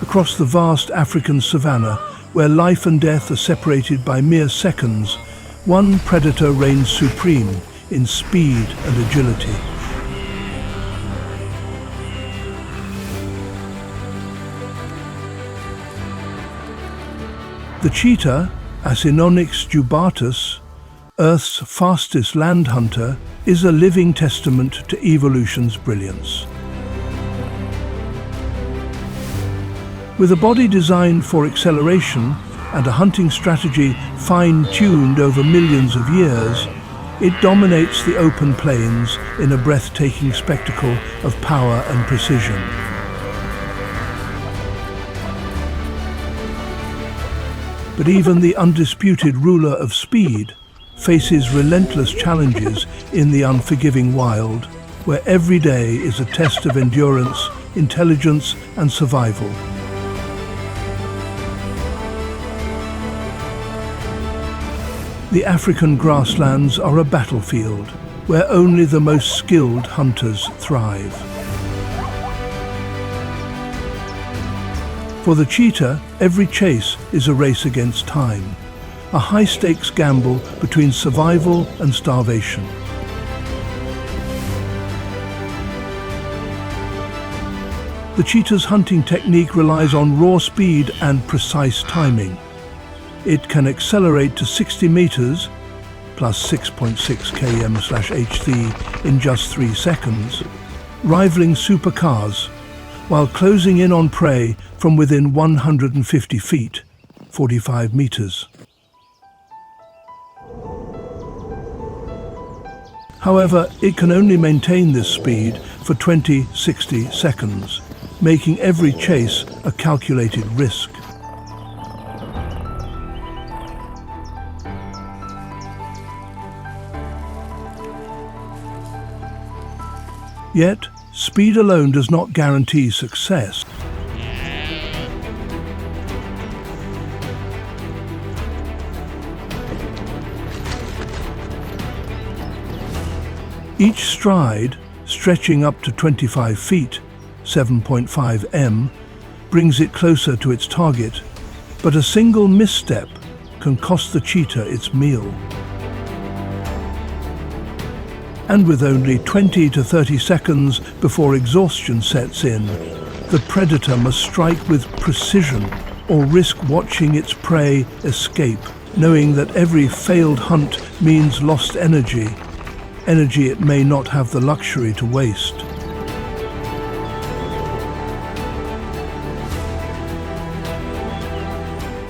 Across the vast African savanna, where life and death are separated by mere seconds, one predator reigns supreme in speed and agility. The cheetah, Acinonyx jubatus, Earth's fastest land hunter, is a living testament to evolution's brilliance. With a body designed for acceleration and a hunting strategy fine-tuned over millions of years, it dominates the open plains in a breathtaking spectacle of power and precision. But even the undisputed ruler of speed faces relentless challenges in the unforgiving wild, where every day is a test of endurance, intelligence, and survival. The African grasslands are a battlefield where only the most skilled hunters thrive. For the cheetah, every chase is a race against time, a high-stakes gamble between survival and starvation. The cheetah's hunting technique relies on raw speed and precise timing. It can accelerate to 60 meters, plus 6.6 km/h in just 3 seconds, rivaling supercars, while closing in on prey from within 150 feet, 45 meters. However, it can only maintain this speed for 20-60 seconds, making every chase a calculated risk. Yet, speed alone does not guarantee success. Each stride, stretching up to 25 feet, 7.5 m, brings it closer to its target, but a single misstep can cost the cheetah its meal. And with only 20 to 30 seconds before exhaustion sets in, the predator must strike with precision or risk watching its prey escape, knowing that every failed hunt means lost energy it may not have the luxury to waste.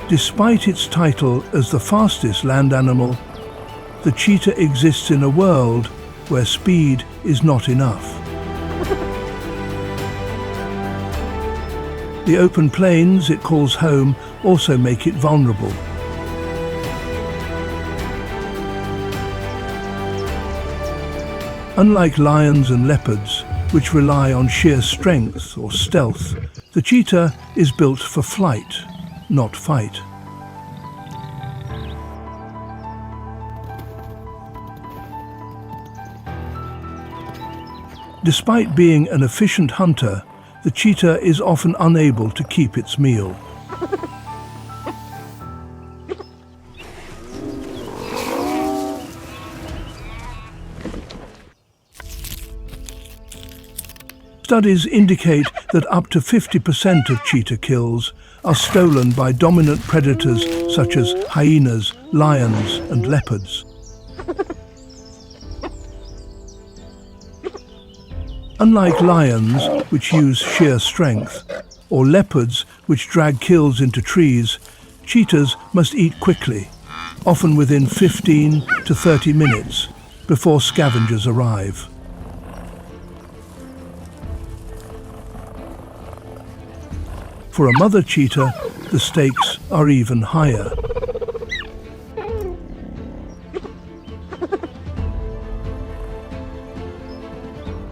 Despite its title as the fastest land animal, the cheetah exists in a world where speed is not enough. The open plains it calls home also make it vulnerable. Unlike lions and leopards, which rely on sheer strength or stealth, the cheetah is built for flight, not fight. Despite being an efficient hunter, the cheetah is often unable to keep its meal. Studies indicate that up to 50% of cheetah kills are stolen by dominant predators such as hyenas, lions, and leopards. Unlike lions, which use sheer strength, or leopards, which drag kills into trees, cheetahs must eat quickly, often within 15 to 30 minutes, before scavengers arrive. For a mother cheetah, the stakes are even higher.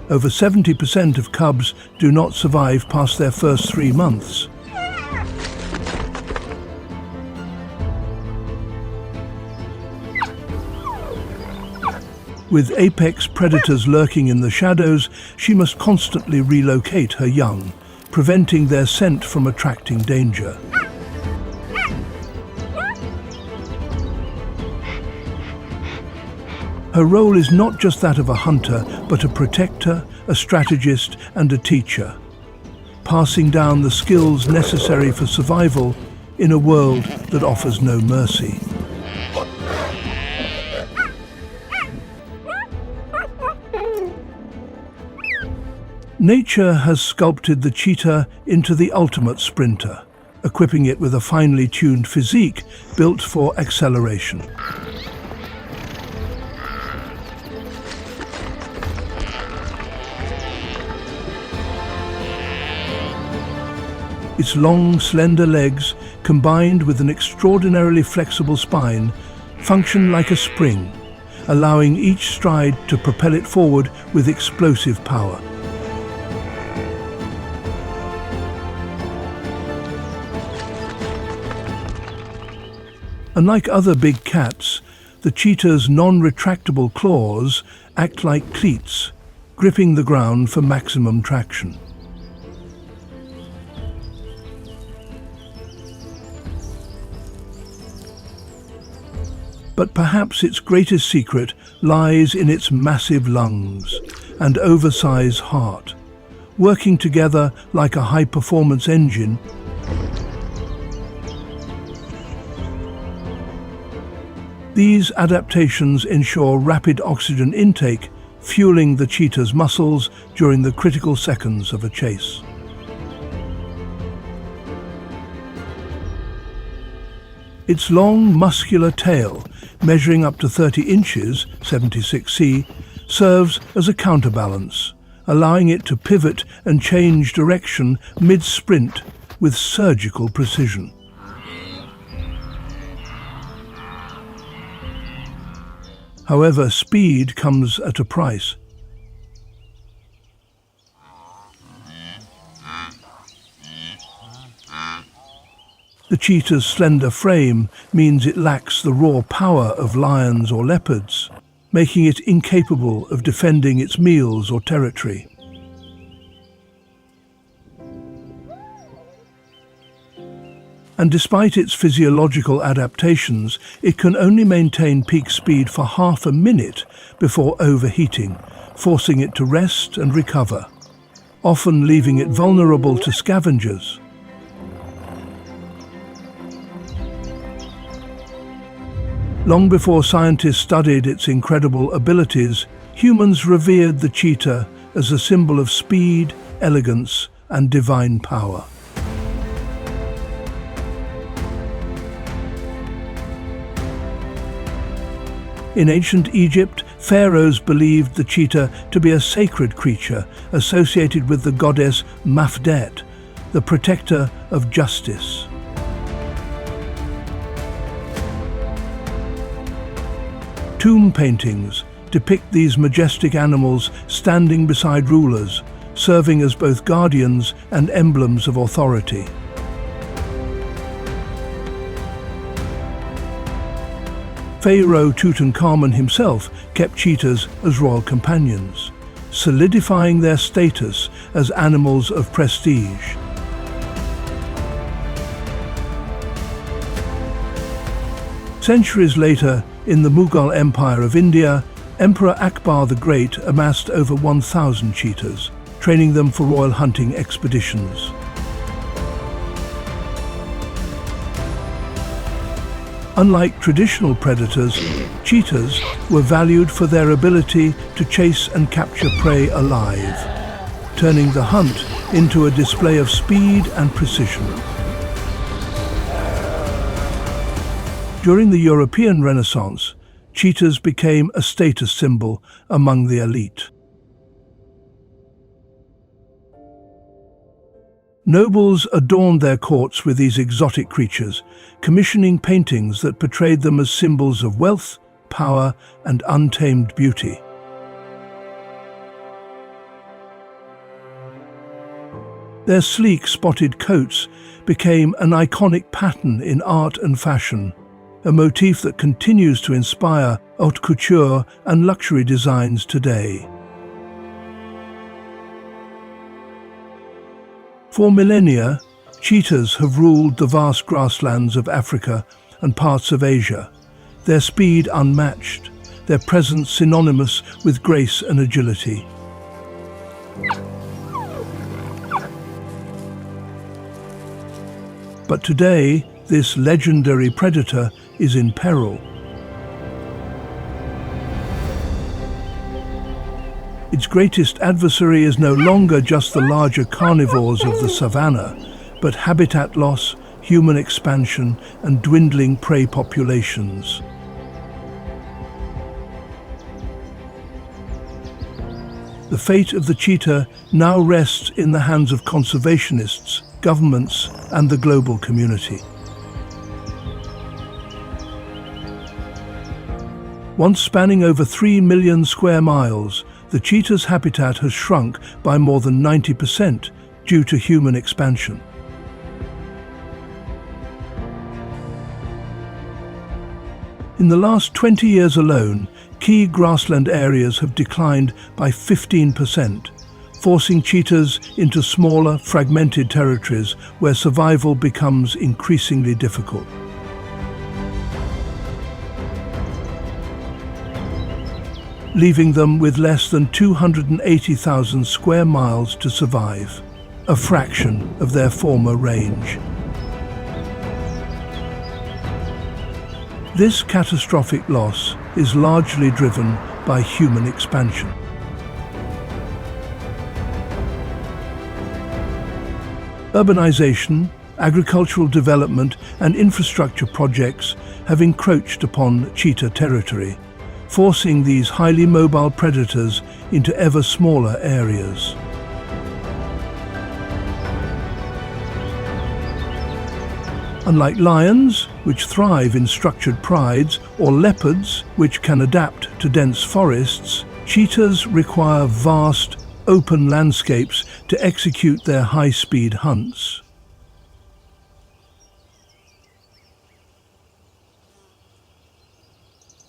Over 70% of cubs do not survive past their first 3 months. With apex predators lurking in the shadows, she must constantly relocate her young, preventing their scent from attracting danger. Her role is not just that of a hunter, but a protector, a strategist, and a teacher, passing down the skills necessary for survival in a world that offers no mercy. Nature has sculpted the cheetah into the ultimate sprinter, equipping it with a finely tuned physique built for acceleration. Its long, slender legs, combined with an extraordinarily flexible spine, function like a spring, allowing each stride to propel it forward with explosive power. Unlike other big cats, the cheetah's non-retractable claws act like cleats, gripping the ground for maximum traction. But perhaps its greatest secret lies in its massive lungs and oversized heart, working together like a high-performance engine. These adaptations ensure rapid oxygen intake, fueling the cheetah's muscles during the critical seconds of a chase. Its long, muscular tail, measuring up to 30 inches, 76 serves as a counterbalance, allowing it to pivot and change direction mid-sprint with surgical precision. However, speed comes at a price. The cheetah's slender frame means it lacks the raw power of lions or leopards, making it incapable of defending its meals or territory. And despite its physiological adaptations, it can only maintain peak speed for half a minute before overheating, forcing it to rest and recover, often leaving it vulnerable to scavengers. Long before scientists studied its incredible abilities, humans revered the cheetah as a symbol of speed, elegance, and divine power. In ancient Egypt, pharaohs believed the cheetah to be a sacred creature associated with the goddess Mafdet, the protector of justice. Tomb paintings depict these majestic animals standing beside rulers, serving as both guardians and emblems of authority. Pharaoh Tutankhamun himself kept cheetahs as royal companions, solidifying their status as animals of prestige. Centuries later, in the Mughal Empire of India, Emperor Akbar the Great amassed over 1,000 cheetahs, training them for royal hunting expeditions. Unlike traditional predators, cheetahs were valued for their ability to chase and capture prey alive, turning the hunt into a display of speed and precision. During the European Renaissance, cheetahs became a status symbol among the elite. Nobles adorned their courts with these exotic creatures, commissioning paintings that portrayed them as symbols of wealth, power, and untamed beauty. Their sleek, spotted coats became an iconic pattern in art and fashion, a motif that continues to inspire haute couture and luxury designs today. For millennia, cheetahs have ruled the vast grasslands of Africa and parts of Asia, their speed unmatched, their presence synonymous with grace and agility. But today, this legendary predator is in peril. Its greatest adversary is no longer just the larger carnivores of the savannah, but habitat loss, human expansion, and dwindling prey populations. The fate of the cheetah now rests in the hands of conservationists, governments, and the global community. Once spanning over 3 million square miles, the cheetah's habitat has shrunk by more than 90% due to human expansion. In the last 20 years alone, key grassland areas have declined by 15%, forcing cheetahs into smaller, fragmented territories where survival becomes increasingly difficult. Leaving them with less than 280,000 square miles to survive, a fraction of their former range. This catastrophic loss is largely driven by human expansion. Urbanization, agricultural development, and infrastructure projects have encroached upon cheetah territory, forcing these highly mobile predators into ever smaller areas. Unlike lions, which thrive in structured prides, or leopards, which can adapt to dense forests, cheetahs require vast, open landscapes to execute their high-speed hunts.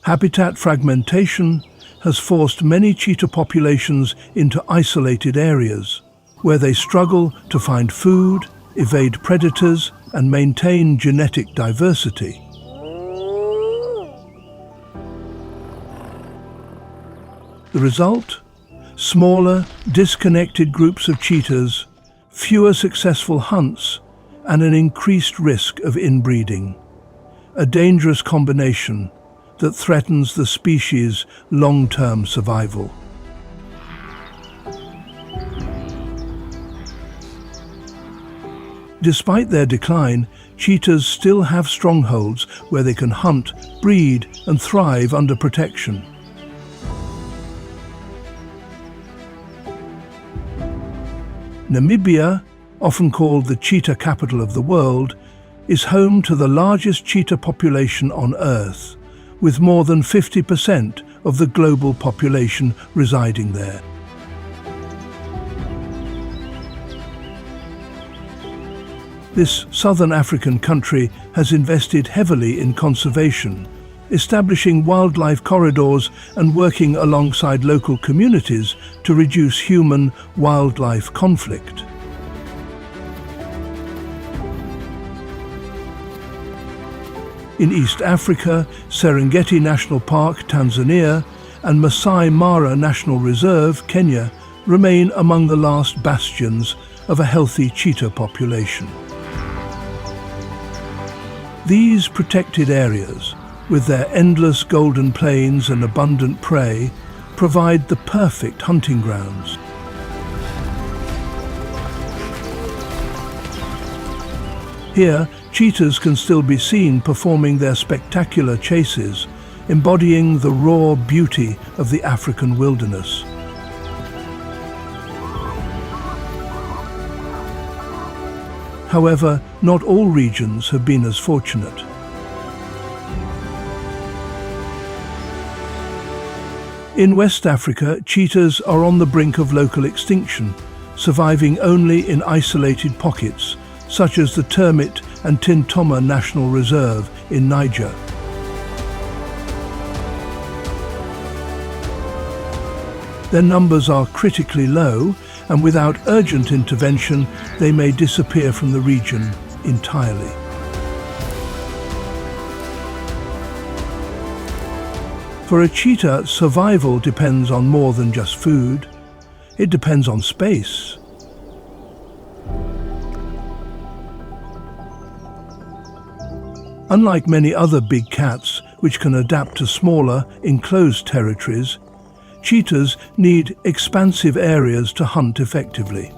Habitat fragmentation has forced many cheetah populations into isolated areas, where they struggle to find food, evade predators, and maintain genetic diversity. The result? Smaller, disconnected groups of cheetahs, fewer successful hunts, and an increased risk of inbreeding. A dangerous combination that threatens the species' long-term survival. Despite their decline, cheetahs still have strongholds where they can hunt, breed, and thrive under protection. Namibia, often called the cheetah capital of the world, is home to the largest cheetah population on Earth, with more than 50% of the global population residing there. This southern African country has invested heavily in conservation, establishing wildlife corridors and working alongside local communities to reduce human-wildlife conflict. In East Africa, Serengeti National Park, Tanzania, and Masai Mara National Reserve, Kenya, remain among the last bastions of a healthy cheetah population. These protected areas, with their endless golden plains and abundant prey, provide the perfect hunting grounds. Here, cheetahs can still be seen performing their spectacular chases, embodying the raw beauty of the African wilderness. However, not all regions have been as fortunate. In West Africa, cheetahs are on the brink of local extinction, surviving only in isolated pockets, such as the Termit and Tintoma National Reserve in Niger. Their numbers are critically low, and without urgent intervention, they may disappear from the region entirely. For a cheetah, survival depends on more than just food. It depends on space. Unlike many other big cats, which can adapt to smaller, enclosed territories, cheetahs need expansive areas to hunt effectively.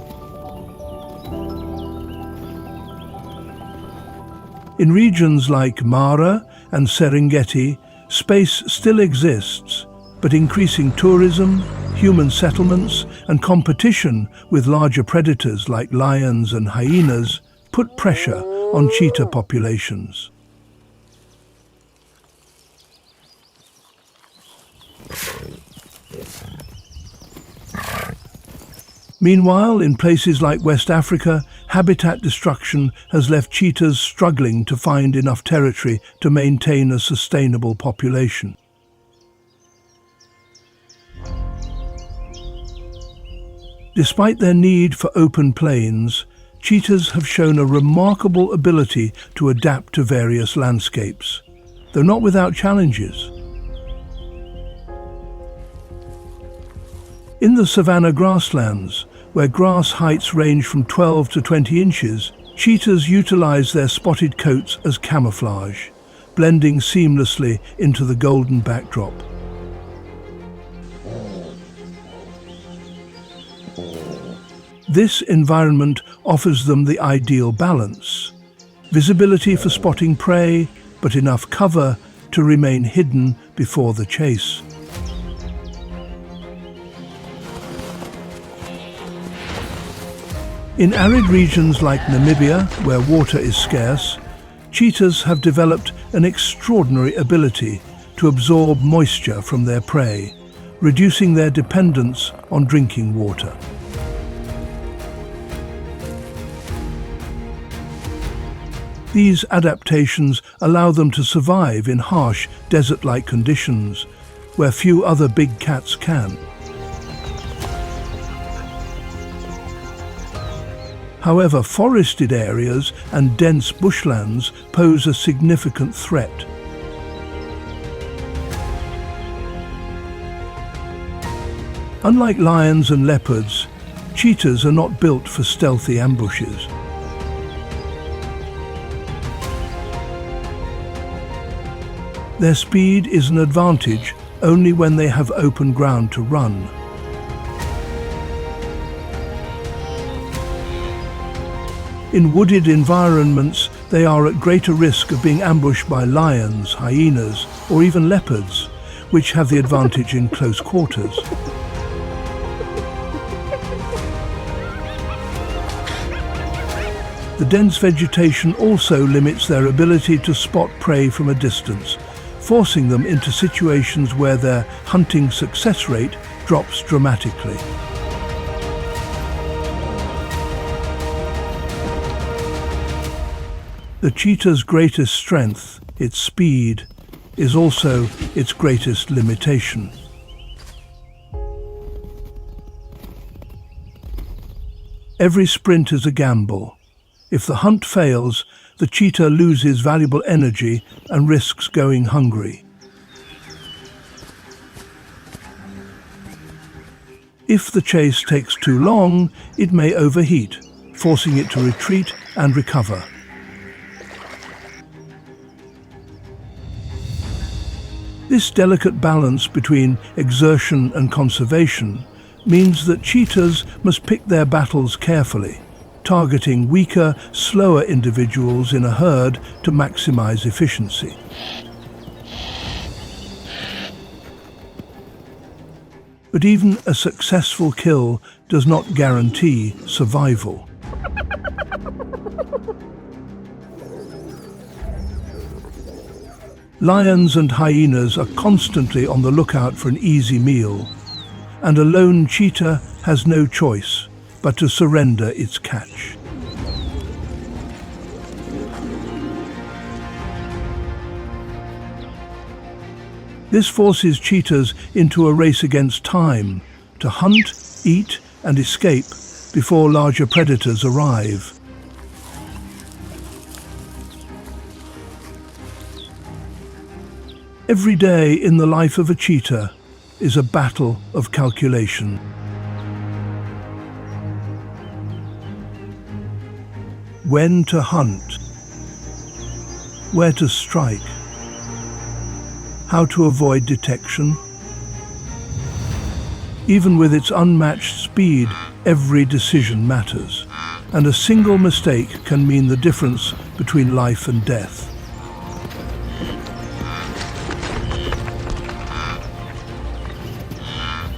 In regions like Mara and Serengeti, space still exists, but increasing tourism, human settlements, and competition with larger predators like lions and hyenas put pressure on cheetah populations. Meanwhile, in places like West Africa, habitat destruction has left cheetahs struggling to find enough territory to maintain a sustainable population. Despite their need for open plains, cheetahs have shown a remarkable ability to adapt to various landscapes, though not without challenges. In the savanna grasslands, where grass heights range from 12 to 20 inches, cheetahs utilize their spotted coats as camouflage, blending seamlessly into the golden backdrop. This environment offers them the ideal balance: visibility for spotting prey, but enough cover to remain hidden before the chase. In arid regions like Namibia, where water is scarce, cheetahs have developed an extraordinary ability to absorb moisture from their prey, reducing their dependence on drinking water. These adaptations allow them to survive in harsh, desert-like conditions, where few other big cats can. However, forested areas and dense bushlands pose a significant threat. Unlike lions and leopards, cheetahs are not built for stealthy ambushes. Their speed is an advantage only when they have open ground to run. In wooded environments, they are at greater risk of being ambushed by lions, hyenas, or even leopards, which have the advantage in close quarters. The dense vegetation also limits their ability to spot prey from a distance, forcing them into situations where their hunting success rate drops dramatically. The cheetah's greatest strength, its speed, is also its greatest limitation. Every sprint is a gamble. If the hunt fails, the cheetah loses valuable energy and risks going hungry. If the chase takes too long, it may overheat, forcing it to retreat and recover. This delicate balance between exertion and conservation means that cheetahs must pick their battles carefully, targeting weaker, slower individuals in a herd to maximize efficiency. But even a successful kill does not guarantee survival. Lions and hyenas are constantly on the lookout for an easy meal, and a lone cheetah has no choice but to surrender its catch. This forces cheetahs into a race against time, to hunt, eat, and escape before larger predators arrive. Every day in the life of a cheetah is a battle of calculation. When to hunt, where to strike, how to avoid detection. Even with its unmatched speed, every decision matters, and a single mistake can mean the difference between life and death.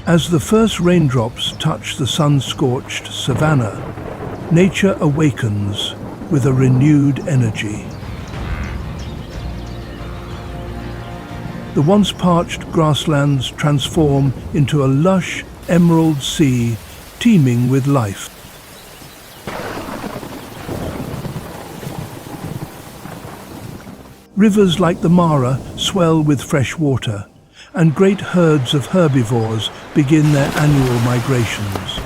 As the first raindrops touch the sun-scorched savannah, nature awakens with a renewed energy. The once parched grasslands transform into a lush emerald sea teeming with life. Rivers like the Mara swell with fresh water, and great herds of herbivores begin their annual migrations.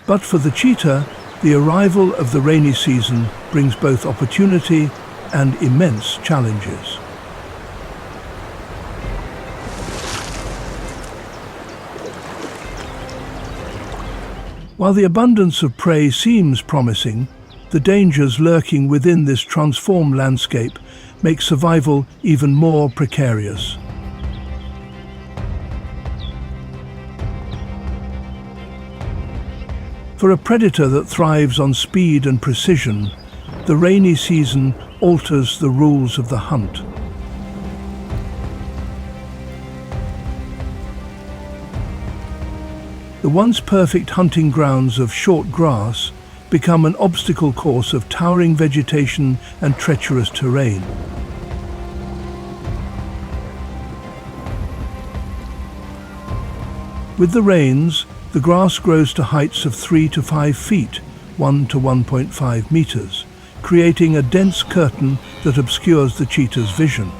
But for the cheetah, the arrival of the rainy season brings both opportunity and immense challenges. While the abundance of prey seems promising, the dangers lurking within this transformed landscape make survival even more precarious. For a predator that thrives on speed and precision, the rainy season alters the rules of the hunt. The once perfect hunting grounds of short grass become an obstacle course of towering vegetation and treacherous terrain. With the rains, the grass grows to heights of 3 to 5 feet, 1 to 1.5 meters, creating a dense curtain that obscures the cheetah's vision.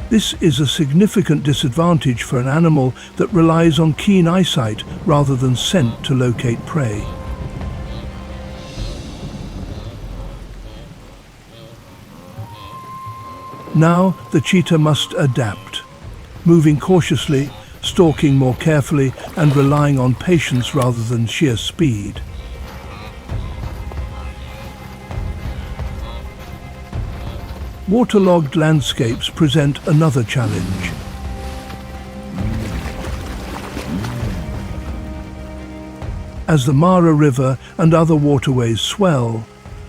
This is a significant disadvantage for an animal that relies on keen eyesight rather than scent to locate prey. Now the cheetah must adapt, moving cautiously, stalking more carefully, and relying on patience rather than sheer speed. Waterlogged landscapes present another challenge. As the Mara River and other waterways swell,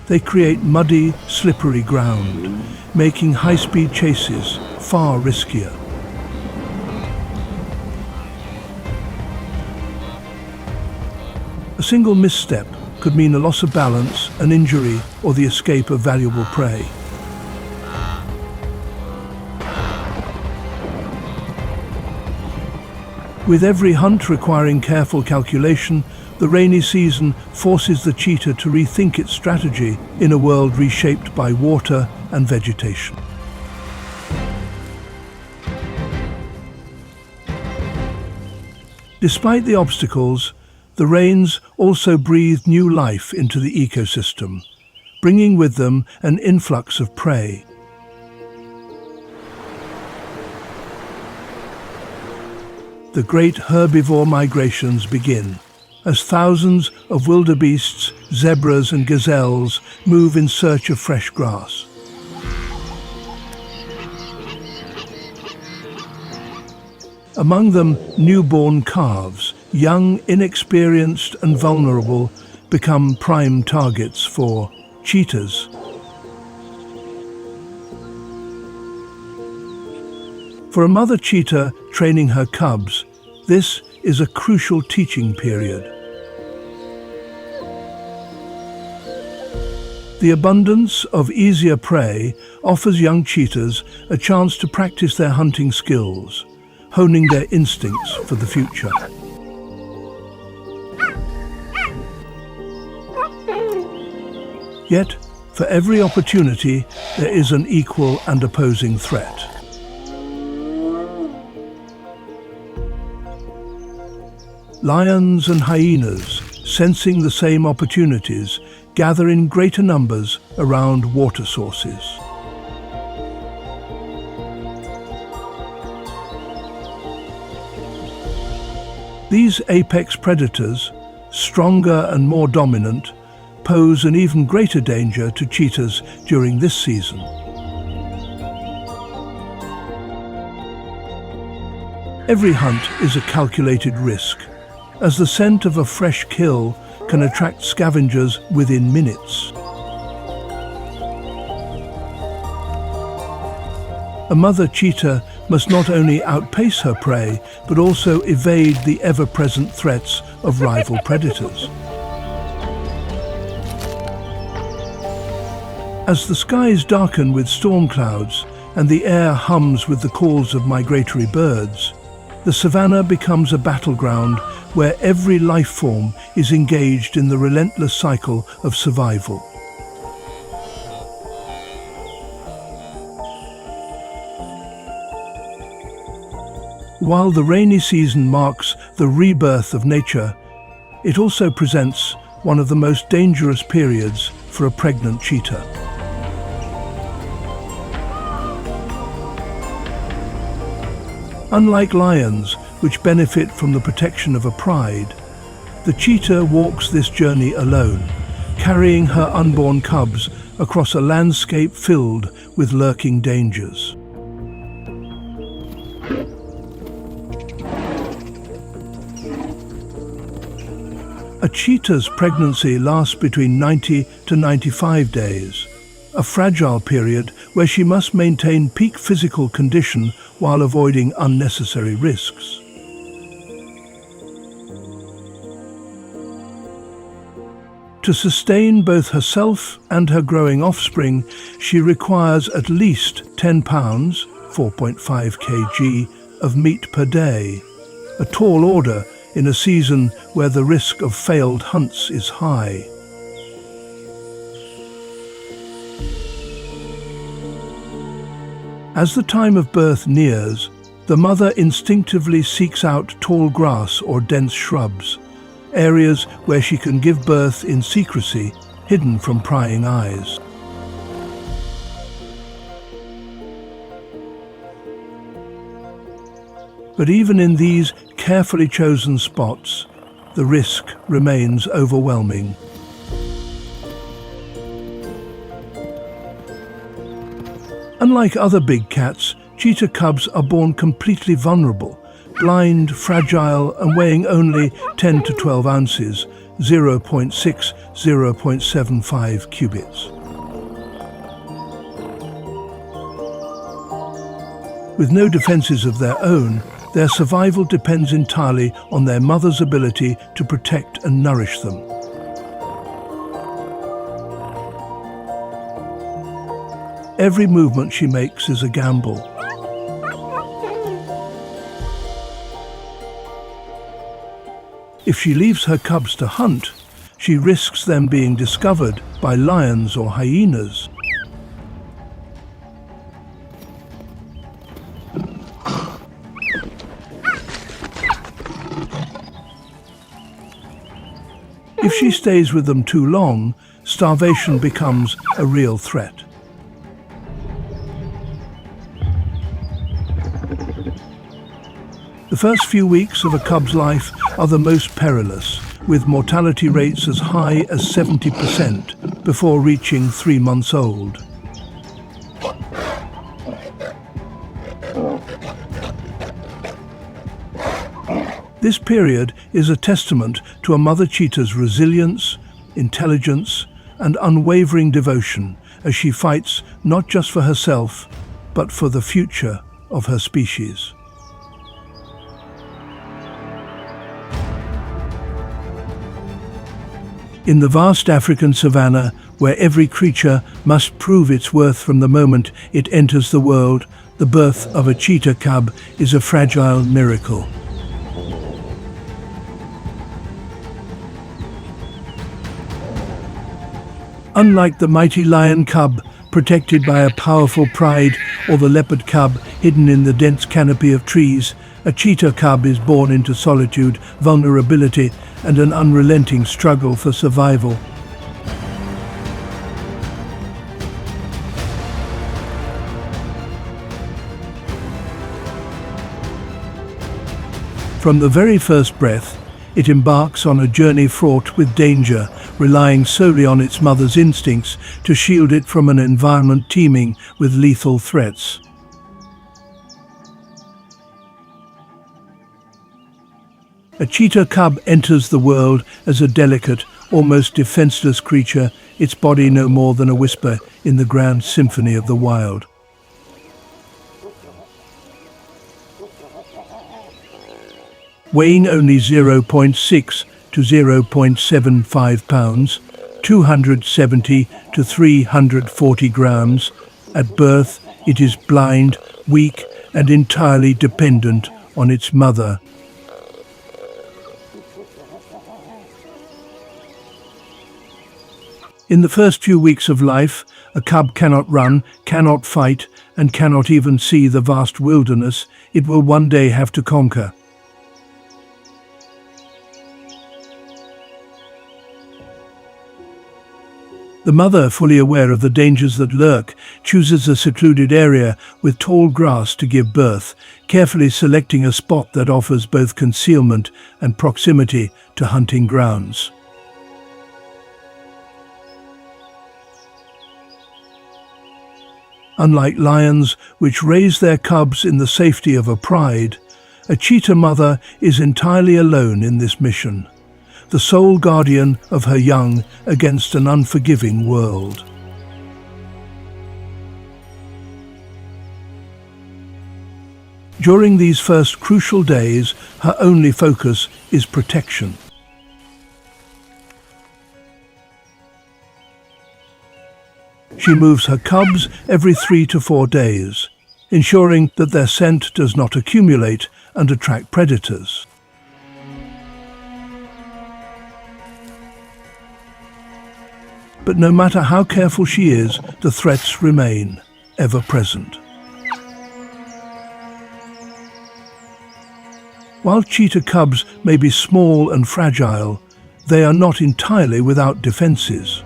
they create muddy, slippery ground, making high-speed chases far riskier. A single misstep could mean a loss of balance, an injury, or the escape of valuable prey. With every hunt requiring careful calculation, the rainy season forces the cheetah to rethink its strategy in a world reshaped by water and vegetation. Despite the obstacles, the rains also breathe new life into the ecosystem, bringing with them an influx of prey. The great herbivore migrations begin, as thousands of wildebeests, zebras and gazelles move in search of fresh grass. Among them, newborn calves, young, inexperienced and vulnerable, become prime targets for cheetahs. For a mother cheetah training her cubs, this is a crucial teaching period. The abundance of easier prey offers young cheetahs a chance to practice their hunting skills, honing their instincts for the future. Yet, For every opportunity, there is an equal and opposing threat. Lions and hyenas, sensing the same opportunities, gather in greater numbers around water sources. These apex predators, stronger and more dominant, pose an even greater danger to cheetahs during this season. Every hunt is a calculated risk, as the scent of a fresh kill can attract scavengers within minutes. A mother cheetah must not only outpace her prey, but also evade the ever-present threats of rival predators. As the skies darken with storm clouds and the air hums with the calls of migratory birds, the savannah becomes a battleground where every life form is engaged in the relentless cycle of survival. While the rainy season marks the rebirth of nature, it also presents one of the most dangerous periods for a pregnant cheetah. Unlike lions, which benefit from the protection of a pride, the cheetah walks this journey alone, carrying her unborn cubs across a landscape filled with lurking dangers. A cheetah's pregnancy lasts between 90 to 95 days, a fragile period where she must maintain peak physical condition while avoiding unnecessary risks. To sustain both herself and her growing offspring, she requires at least 10 pounds, 4.5 kg, of meat per day, a tall order in a season where the risk of failed hunts is high. As the time of birth nears, the mother instinctively seeks out tall grass or dense shrubs, areas where she can give birth in secrecy, hidden from prying eyes. But even in these carefully chosen spots, the risk remains overwhelming. Unlike other big cats, cheetah cubs are born completely vulnerable, blind, fragile, and weighing only 10 to 12 ounces, 0.6, 0.75 cubits. With no defenses of their own, their survival depends entirely on their mother's ability to protect and nourish them. Every movement she makes is a gamble. If she leaves her cubs to hunt, she risks them being discovered by lions or hyenas. If she stays with them too long, starvation becomes a real threat. The first few weeks of a cub's life are the most perilous, with mortality rates as high as 70% before reaching 3 months old. This period is a testament to a mother cheetah's resilience, intelligence, and unwavering devotion as she fights not just for herself, but for the future of her species. In the vast African savanna, where every creature must prove its worth from the moment it enters the world, the birth of a cheetah cub is a fragile miracle. Unlike the mighty lion cub, protected by a powerful pride, or the leopard cub, hidden in the dense canopy of trees, a cheetah cub is born into solitude, vulnerability, and an unrelenting struggle for survival. From the very first breath, it embarks on a journey fraught with danger, relying solely on its mother's instincts to shield it from an environment teeming with lethal threats. A cheetah cub enters the world as a delicate, almost defenseless creature, its body no more than a whisper in the grand symphony of the wild. Weighing only 0.6 to 0.75 pounds, 270 to 340 grams, at birth it is blind, weak, and entirely dependent on its mother. In the first few weeks of life, a cub cannot run, cannot fight, and cannot even see the vast wilderness it will one day have to conquer. The mother, fully aware of the dangers that lurk, chooses a secluded area with tall grass to give birth, carefully selecting a spot that offers both concealment and proximity to hunting grounds. Unlike lions, which raise their cubs in the safety of a pride, a cheetah mother is entirely alone in this mission, the sole guardian of her young against an unforgiving world. During these first crucial days, her only focus is protection. She moves her cubs every 3 to 4 days, ensuring that their scent does not accumulate and attract predators. But no matter how careful she is, the threats remain, ever present. While cheetah cubs may be small and fragile, they are not entirely without defenses.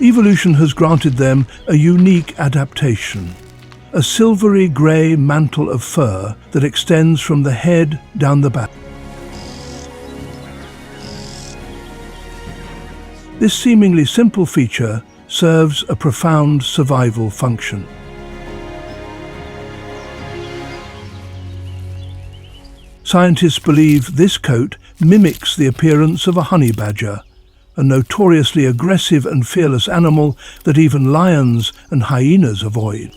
Evolution has granted them a unique adaptation, a silvery grey mantle of fur that extends from the head down the back. This seemingly simple feature serves a profound survival function. Scientists believe this coat mimics the appearance of a honey badger, a notoriously aggressive and fearless animal that even lions and hyenas avoid.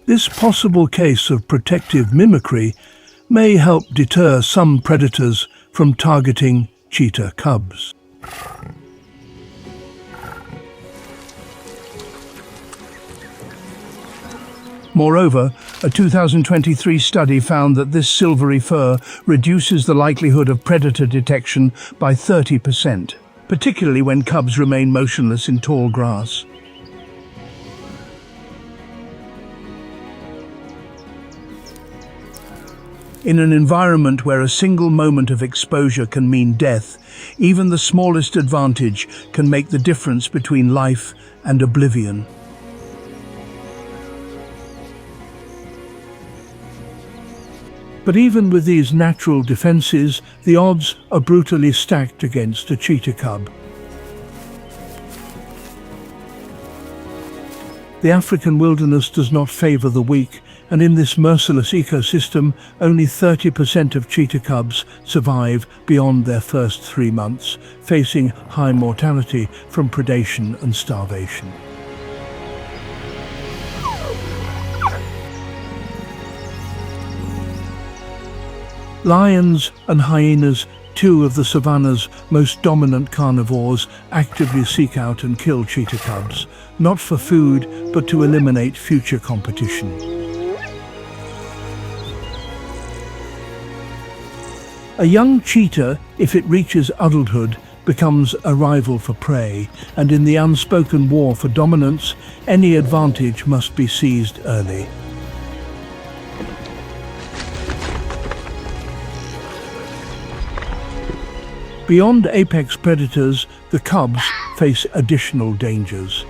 This possible case of protective mimicry may help deter some predators from targeting cheetah cubs. Moreover, a 2023 study found that this silvery fur reduces the likelihood of predator detection by 30%, particularly when cubs remain motionless in tall grass. In an environment where a single moment of exposure can mean death, even the smallest advantage can make the difference between life and oblivion. But even with these natural defenses, the odds are brutally stacked against a cheetah cub. The African wilderness does not favor the weak, and in this merciless ecosystem, only 30% of cheetah cubs survive beyond their first 3 months, facing high mortality from predation and starvation. Lions and hyenas, two of the savannah's most dominant carnivores, actively seek out and kill cheetah cubs, not for food, but to eliminate future competition. A young cheetah, if it reaches adulthood, becomes a rival for prey, and in the unspoken war for dominance, any advantage must be seized early. Beyond apex predators, the cubs face additional dangers.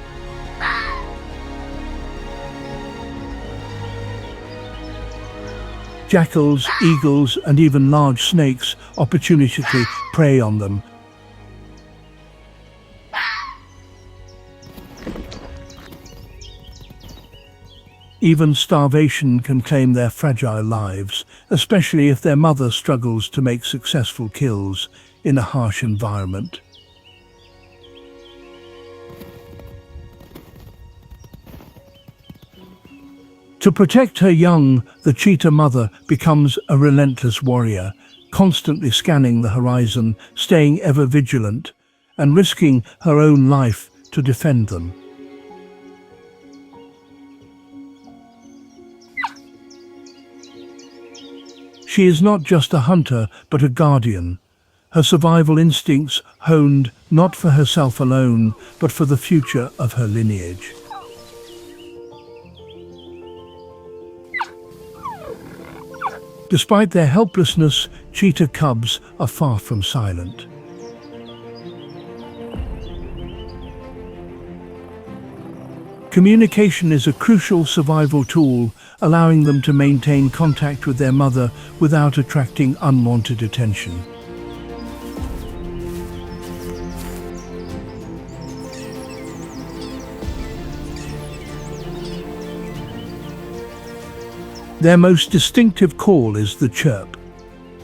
Jackals, eagles, and even large snakes opportunistically prey on them. Even starvation can claim their fragile lives, especially if their mother struggles to make successful kills in a harsh environment. To protect her young, the cheetah mother becomes a relentless warrior, constantly scanning the horizon, staying ever vigilant, and risking her own life to defend them. She is not just a hunter, but a guardian. Her survival instincts honed not for herself alone, but for the future of her lineage. Despite their helplessness, cheetah cubs are far from silent. Communication is a crucial survival tool, allowing them to maintain contact with their mother without attracting unwanted attention. Their most distinctive call is the chirp,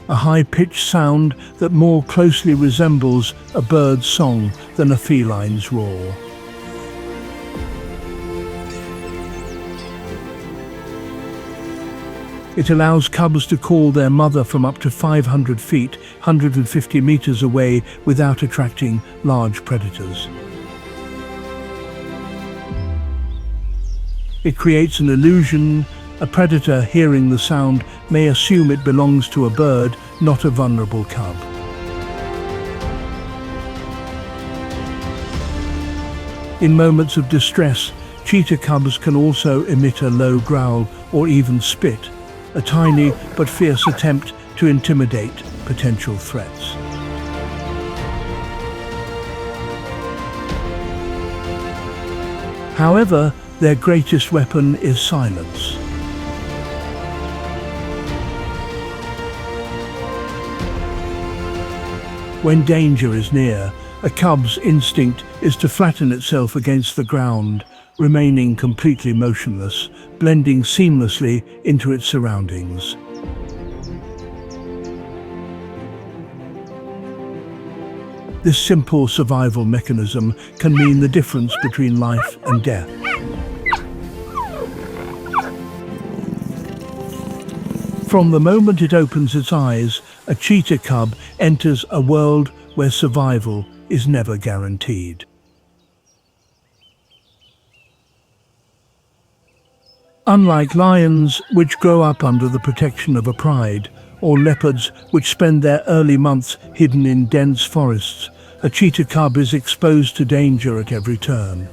a high-pitched sound that more closely resembles a bird's song than a feline's roar. It allows cubs to call their mother from up to 500 feet, 150 meters away, without attracting large predators. It creates an illusion. A predator hearing the sound may assume it belongs to a bird, not a vulnerable cub. In moments of distress, cheetah cubs can also emit a low growl or even spit, a tiny but fierce attempt to intimidate potential threats. However, their greatest weapon is silence. When danger is near, a cub's instinct is to flatten itself against the ground, remaining completely motionless, blending seamlessly into its surroundings. This simple survival mechanism can mean the difference between life and death. From the moment it opens its eyes, a cheetah cub enters a world where survival is never guaranteed. Unlike lions, which grow up under the protection of a pride, or leopards, which spend their early months hidden in dense forests, a cheetah cub is exposed to danger at every turn.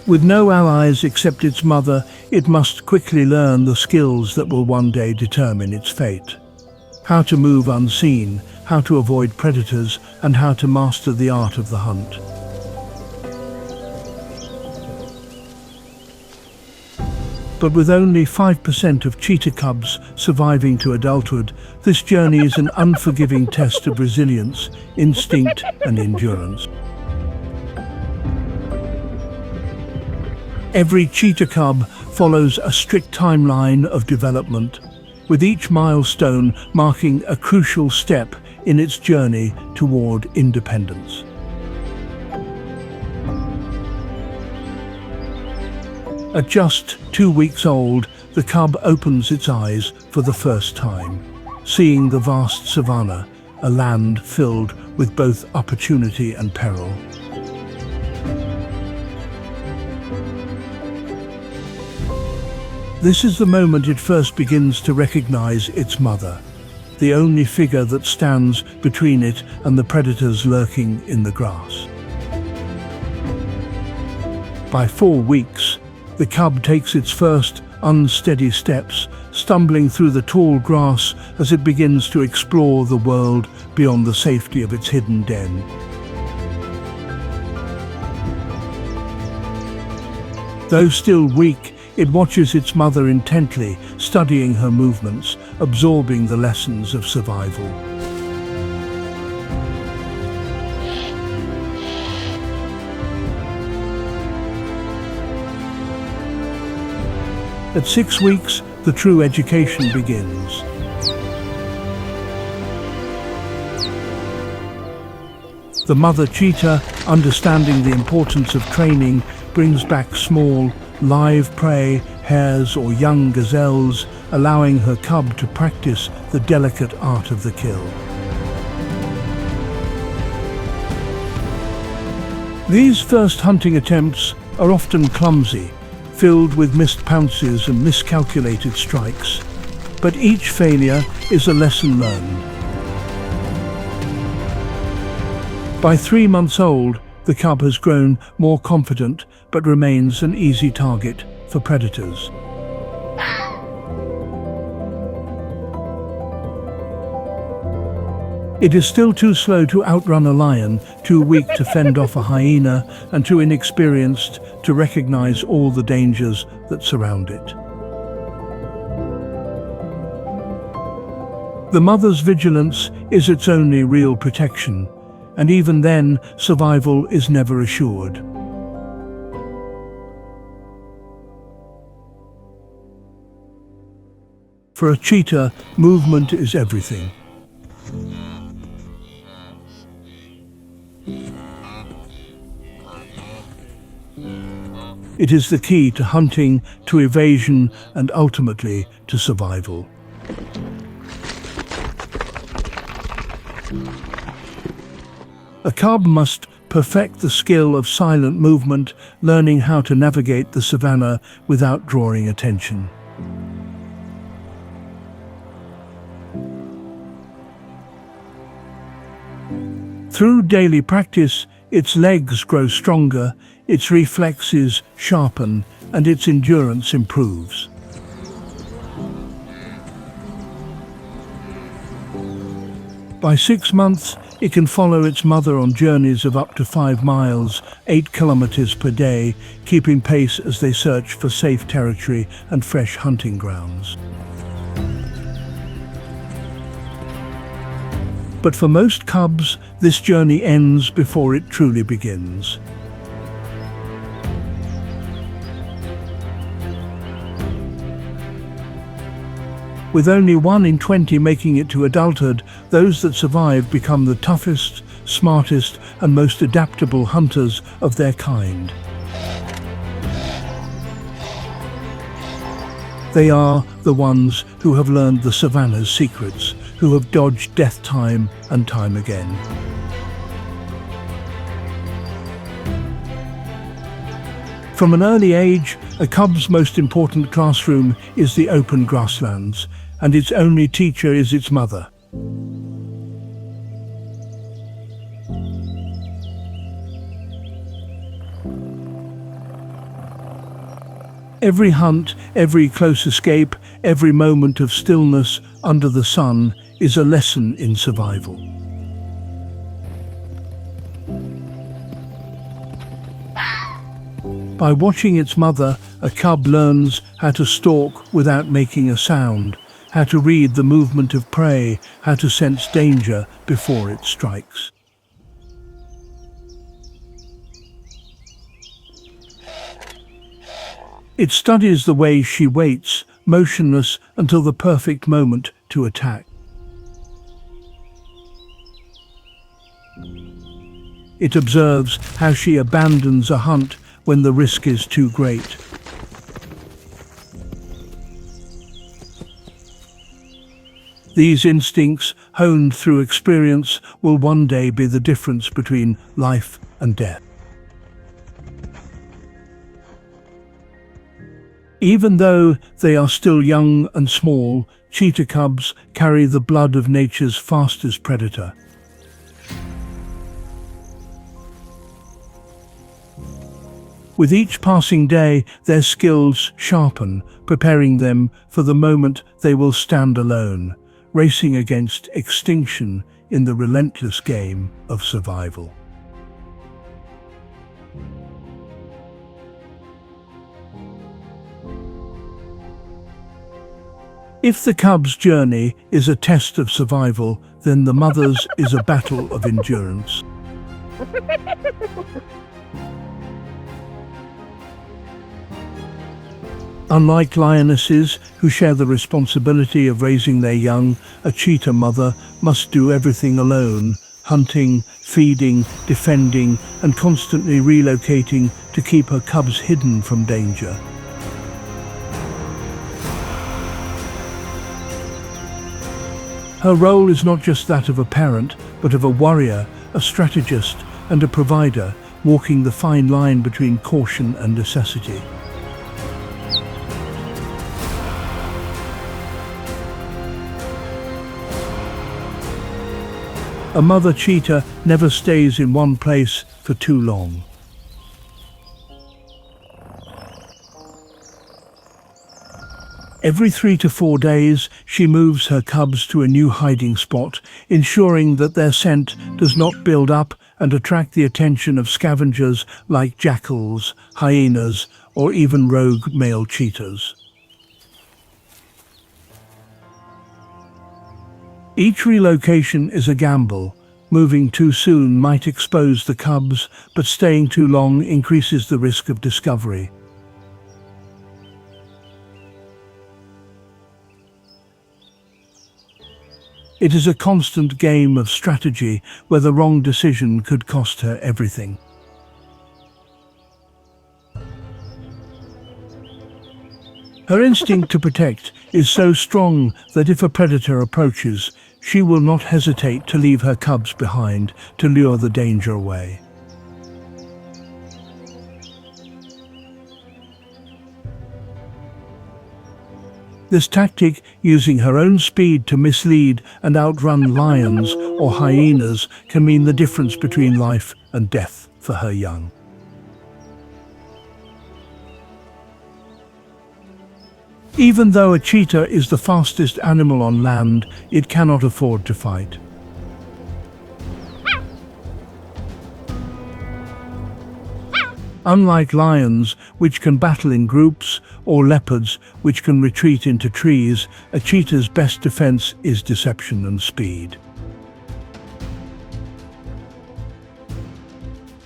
With no allies except its mother, it must quickly learn the skills that will one day determine its fate. How to move unseen, how to avoid predators, and how to master the art of the hunt. But with only 5% of cheetah cubs surviving to adulthood, this journey is an unforgiving test of resilience, instinct, and endurance. Every cheetah cub follows a strict timeline of development, with each milestone marking a crucial step in its journey toward independence. At just 2 weeks old, the cub opens its eyes for the first time, seeing the vast savannah, a land filled with both opportunity and peril. This is the moment it first begins to recognize its mother, the only figure that stands between it and the predators lurking in the grass. By 4 weeks, the cub takes its first unsteady steps, stumbling through the tall grass as it begins to explore the world beyond the safety of its hidden den. Though still weak, it watches its mother intently, studying her movements, absorbing the lessons of survival. At 6 weeks, the true education begins. The mother cheetah, understanding the importance of training, brings back small, live prey, hares or young gazelles, allowing her cub to practice the delicate art of the kill. These first hunting attempts are often clumsy, filled with missed pounces and miscalculated strikes, but each failure is a lesson learned. By 3 months old, the cub has grown more confident but remains an easy target for predators. It is still too slow to outrun a lion, too weak to fend off a hyena, and too inexperienced to recognize all the dangers that surround it. The mother's vigilance is its only real protection, and even then, survival is never assured. For a cheetah, movement is everything. It is the key to hunting, to evasion, and ultimately to survival. A cub must perfect the skill of silent movement, learning how to navigate the savannah without drawing attention. Through daily practice, its legs grow stronger, its reflexes sharpen, and its endurance improves. By 6 months, it can follow its mother on journeys of up to 5 miles, 8 kilometers per day, keeping pace as they search for safe territory and fresh hunting grounds. But for most cubs, this journey ends before it truly begins. With only 1 in 20 making it to adulthood, those that survive become the toughest, smartest, and most adaptable hunters of their kind. They are the ones who have learned the savannah's secrets, who have dodged death time and time again. From an early age, a cub's most important classroom is the open grasslands, and its only teacher is its mother. Every hunt, every close escape, every moment of stillness under the sun is a lesson in survival. By watching its mother, a cub learns how to stalk without making a sound, how to read the movement of prey, how to sense danger before it strikes. It studies the way she waits, motionless until the perfect moment to attack. It observes how she abandons a hunt when the risk is too great. These instincts, honed through experience, will one day be the difference between life and death. Even though they are still young and small, cheetah cubs carry the blood of nature's fastest predator. With each passing day, their skills sharpen, preparing them for the moment they will stand alone, racing against extinction in the relentless game of survival. If the cub's journey is a test of survival, then the mother's is a battle of endurance. Unlike lionesses, who share the responsibility of raising their young, a cheetah mother must do everything alone, hunting, feeding, defending, and constantly relocating to keep her cubs hidden from danger. Her role is not just that of a parent, but of a warrior, a strategist, and a provider, walking the fine line between caution and necessity. A mother cheetah never stays in one place for too long. Every 3 to 4 days, she moves her cubs to a new hiding spot, ensuring that their scent does not build up and attract the attention of scavengers like jackals, hyenas, or even rogue male cheetahs. Each relocation is a gamble. Moving too soon might expose the cubs, but staying too long increases the risk of discovery. It is a constant game of strategy where the wrong decision could cost her everything. Her instinct to protect is so strong that if a predator approaches, she will not hesitate to leave her cubs behind to lure the danger away. This tactic, using her own speed to mislead and outrun lions or hyenas, can mean the difference between life and death for her young. Even though a cheetah is the fastest animal on land, it cannot afford to fight. Unlike lions, which can battle in groups, or leopards, which can retreat into trees, a cheetah's best defense is deception and speed.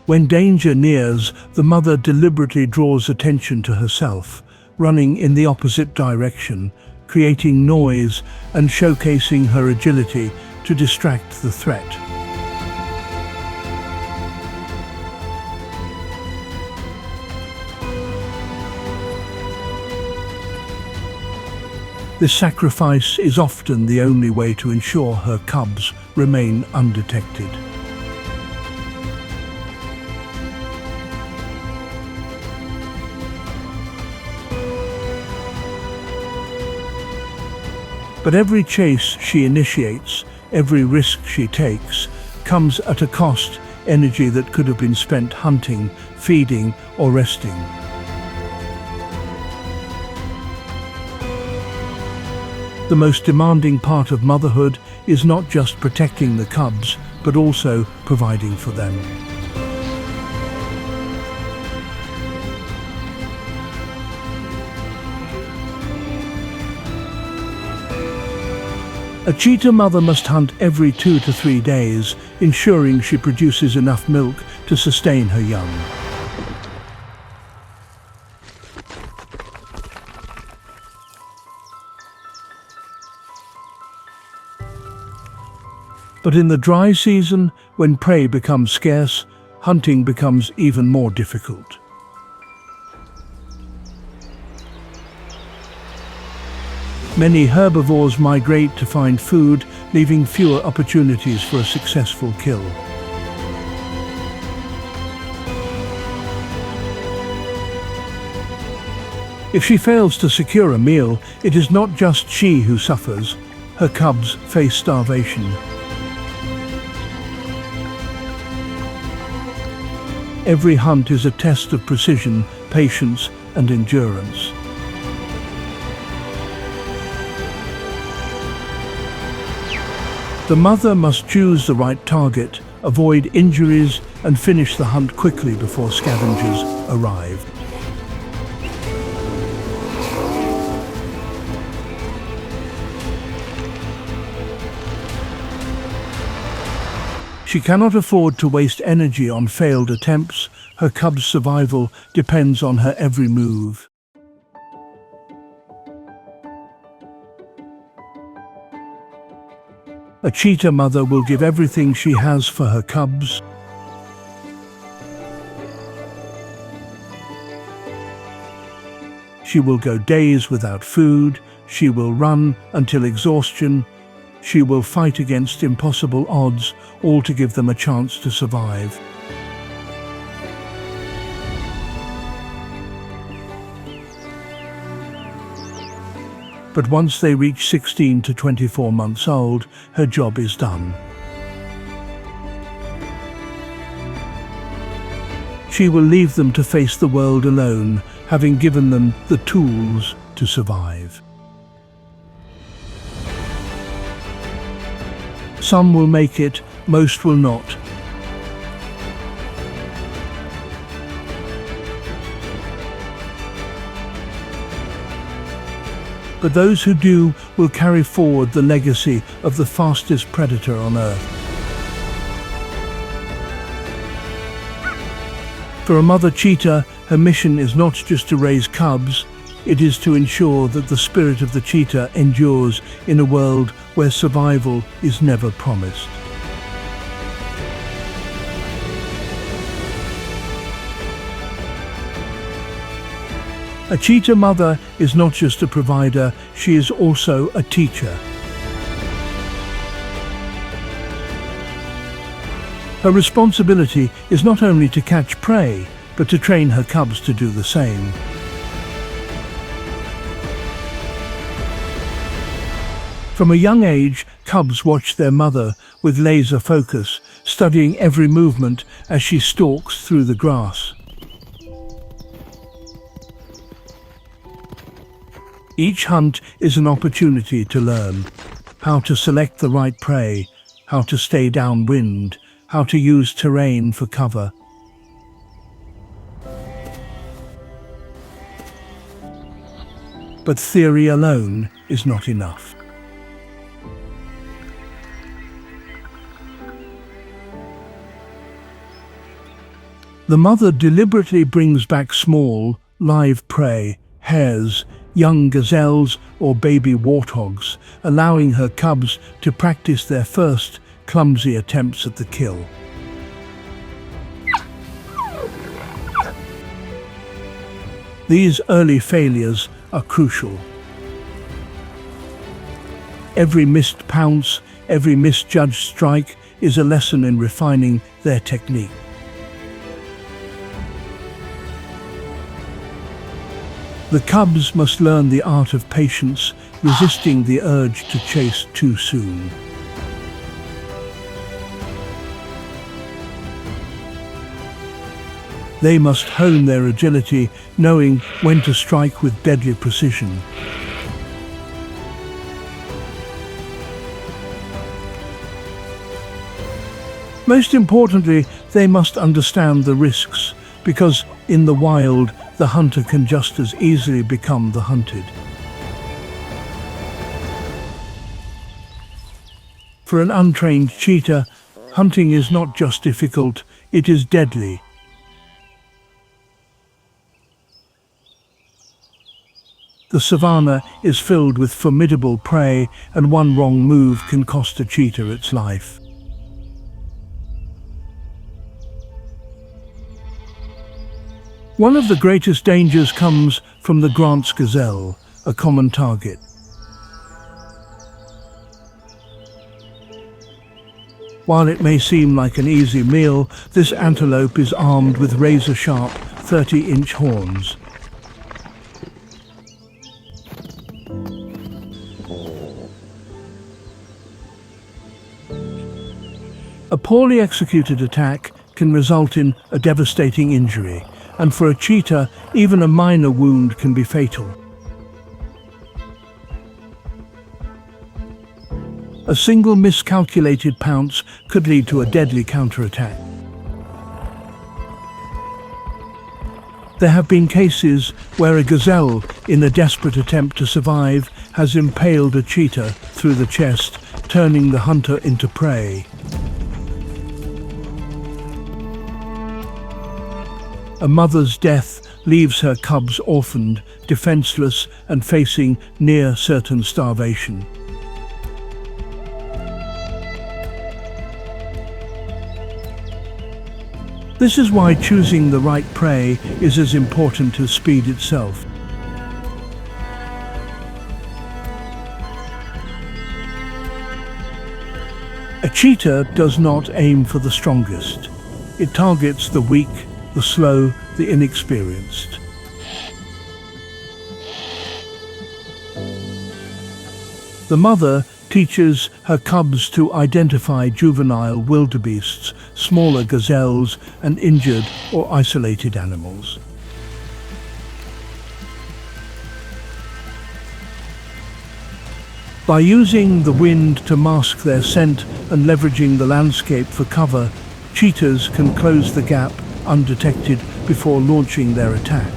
When danger nears, the mother deliberately draws attention to herself, running in the opposite direction, creating noise and showcasing her agility to distract the threat. This sacrifice is often the only way to ensure her cubs remain undetected. But every chase she initiates, every risk she takes, comes at a cost, energy that could have been spent hunting, feeding, or resting. The most demanding part of motherhood is not just protecting the cubs, but also providing for them. A cheetah mother must hunt every 2 to 3 days, ensuring she produces enough milk to sustain her young. But in the dry season, when prey becomes scarce, hunting becomes even more difficult. Many herbivores migrate to find food, leaving fewer opportunities for a successful kill. If she fails to secure a meal, it is not just she who suffers. Her cubs face starvation. Every hunt is a test of precision, patience, and endurance. The mother must choose the right target, avoid injuries, and finish the hunt quickly before scavengers arrive. She cannot afford to waste energy on failed attempts. Her cub's survival depends on her every move. A cheetah mother will give everything she has for her cubs. She will go days without food. She will run until exhaustion. She will fight against impossible odds, all to give them a chance to survive. But once they reach 16 to 24 months old, her job is done. She will leave them to face the world alone, having given them the tools to survive. Some will make it, most will not. But those who do will carry forward the legacy of the fastest predator on Earth. For a mother cheetah, her mission is not just to raise cubs, it is to ensure that the spirit of the cheetah endures in a world where survival is never promised. A cheetah mother is not just a provider, she is also a teacher. Her responsibility is not only to catch prey, but to train her cubs to do the same. From a young age, cubs watch their mother with laser focus, studying every movement as she stalks through the grass. Each hunt is an opportunity to learn how to select the right prey, how to stay downwind, how to use terrain for cover. But theory alone is not enough. The mother deliberately brings back small, live prey, hares, young gazelles or baby warthogs, allowing her cubs to practice their first clumsy attempts at the kill. These early failures are crucial. Every missed pounce, every misjudged strike is a lesson in refining their technique. The cubs must learn the art of patience, resisting the urge to chase too soon. They must hone their agility, knowing when to strike with deadly precision. Most importantly, they must understand the risks, because in the wild, the hunter can just as easily become the hunted. For an untrained cheetah, hunting is not just difficult, it is deadly. The savannah is filled with formidable prey, and one wrong move can cost a cheetah its life. One of the greatest dangers comes from the Grant's gazelle, a common target. While it may seem like an easy meal, this antelope is armed with razor-sharp 30-inch horns. A poorly executed attack can result in a devastating injury, and for a cheetah, even a minor wound can be fatal. A single miscalculated pounce could lead to a deadly counterattack. There have been cases where a gazelle, in a desperate attempt to survive, has impaled a cheetah through the chest, turning the hunter into prey. A mother's death leaves her cubs orphaned, defenseless, and facing near certain starvation. This is why choosing the right prey is as important as speed itself. A cheetah does not aim for the strongest. It targets the weak, the slow, the inexperienced. The mother teaches her cubs to identify juvenile wildebeests, smaller gazelles, and injured or isolated animals. By using the wind to mask their scent and leveraging the landscape for cover, cheetahs can close the gap undetected before launching their attack.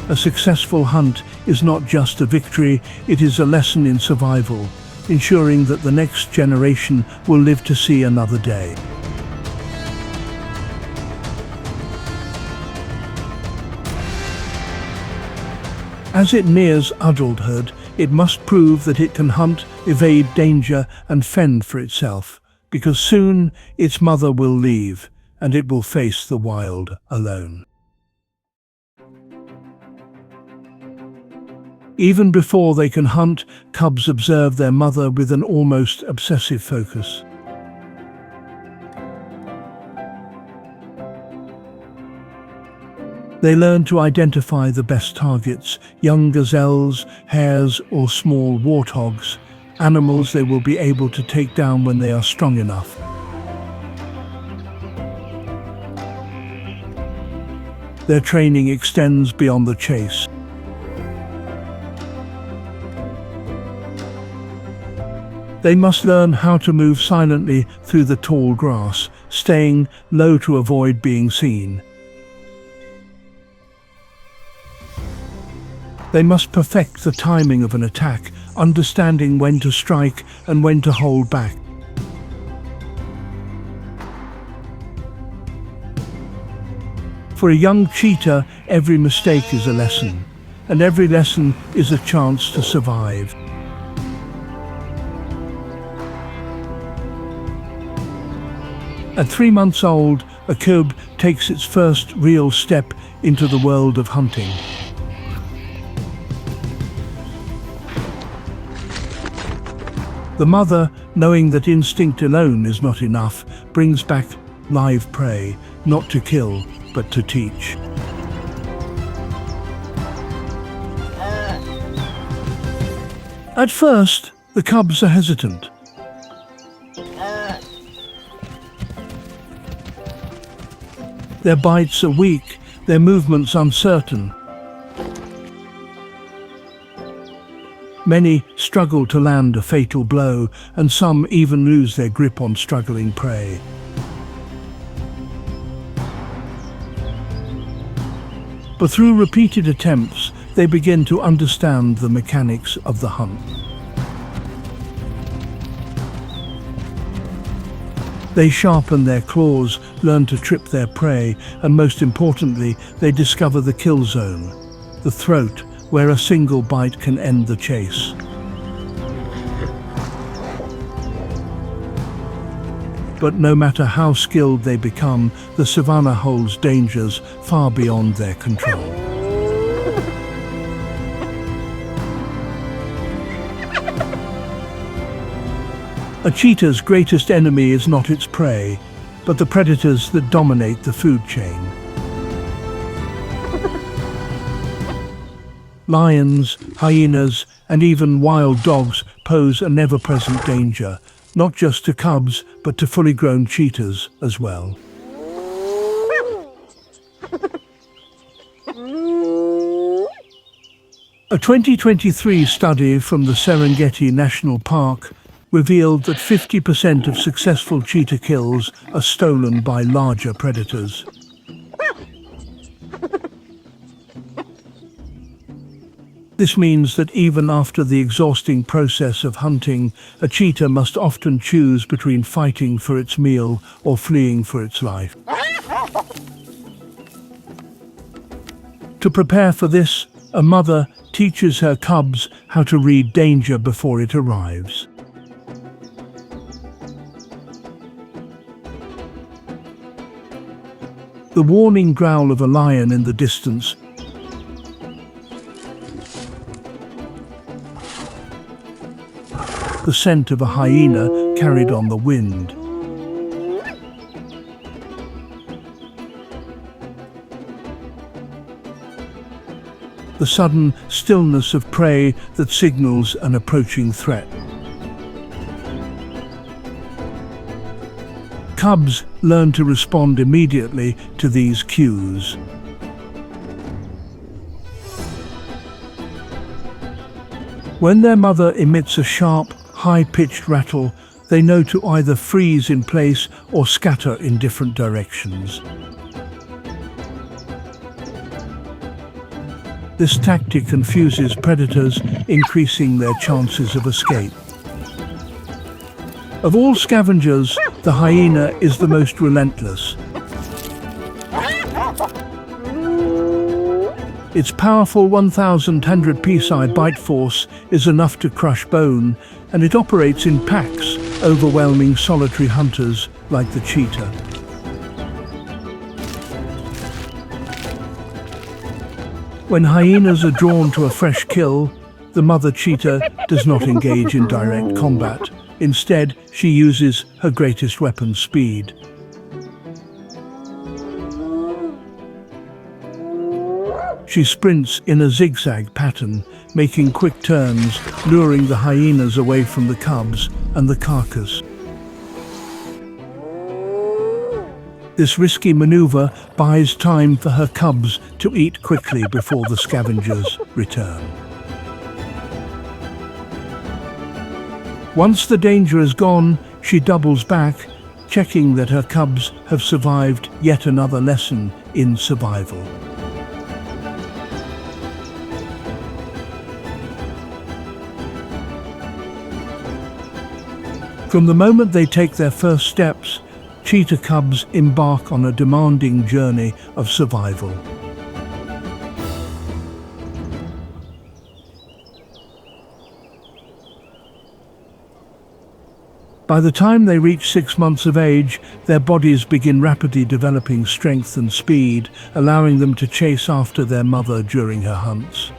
A successful hunt is not just a victory, it is a lesson in survival, ensuring that the next generation will live to see another day. As it nears adulthood, it must prove that it can hunt, evade danger, and fend for itself, because soon its mother will leave, and it will face the wild alone. Even before they can hunt, cubs observe their mother with an almost obsessive focus. They learn to identify the best targets: young gazelles, hares, or small warthogs, animals they will be able to take down when they are strong enough. Their training extends beyond the chase. They must learn how to move silently through the tall grass, staying low to avoid being seen. They must perfect the timing of an attack, understanding when to strike and when to hold back. For a young cheetah, every mistake is a lesson, and every lesson is a chance to survive. At 3 months old, a cub takes its first real step into the world of hunting. The mother, knowing that instinct alone is not enough, brings back live prey, not to kill, but to teach. At first, the cubs are hesitant. Their bites are weak, their movements uncertain. Many struggle to land a fatal blow, and some even lose their grip on struggling prey. But through repeated attempts, they begin to understand the mechanics of the hunt. They sharpen their claws, learn to trip their prey, and most importantly, they discover the kill zone, the throat, where a single bite can end the chase. But no matter how skilled they become, the savannah holds dangers far beyond their control. A cheetah's greatest enemy is not its prey, but the predators that dominate the food chain. Lions, hyenas, and even wild dogs pose a never-present danger, not just to cubs, but to fully grown cheetahs as well. A 2023 study from the Serengeti National Park revealed that 50% of successful cheetah kills are stolen by larger predators. This means that even after the exhausting process of hunting, a cheetah must often choose between fighting for its meal or fleeing for its life. To prepare for this, a mother teaches her cubs how to read danger before it arrives. The warning growl of a lion in the distance, the scent of a hyena carried on the wind. The sudden stillness of prey that signals an approaching threat. Cubs learn to respond immediately to these cues. When their mother emits a sharp, high-pitched rattle, they know to either freeze in place or scatter in different directions. This tactic confuses predators, increasing their chances of escape. Of all scavengers, the hyena is the most relentless. Its powerful 1,100 psi bite force is enough to crush bone, and it operates in packs, overwhelming solitary hunters like the cheetah. When hyenas are drawn to a fresh kill, the mother cheetah does not engage in direct combat. Instead, she uses her greatest weapon, speed. She sprints in a zigzag pattern, making quick turns, luring the hyenas away from the cubs and the carcass. This risky maneuver buys time for her cubs to eat quickly before the scavengers return. Once the danger is gone, she doubles back, checking that her cubs have survived yet another lesson in survival. From the moment they take their first steps, cheetah cubs embark on a demanding journey of survival. By the time they reach 6 months of age, their bodies begin rapidly developing strength and speed, allowing them to chase after their mother during her hunts.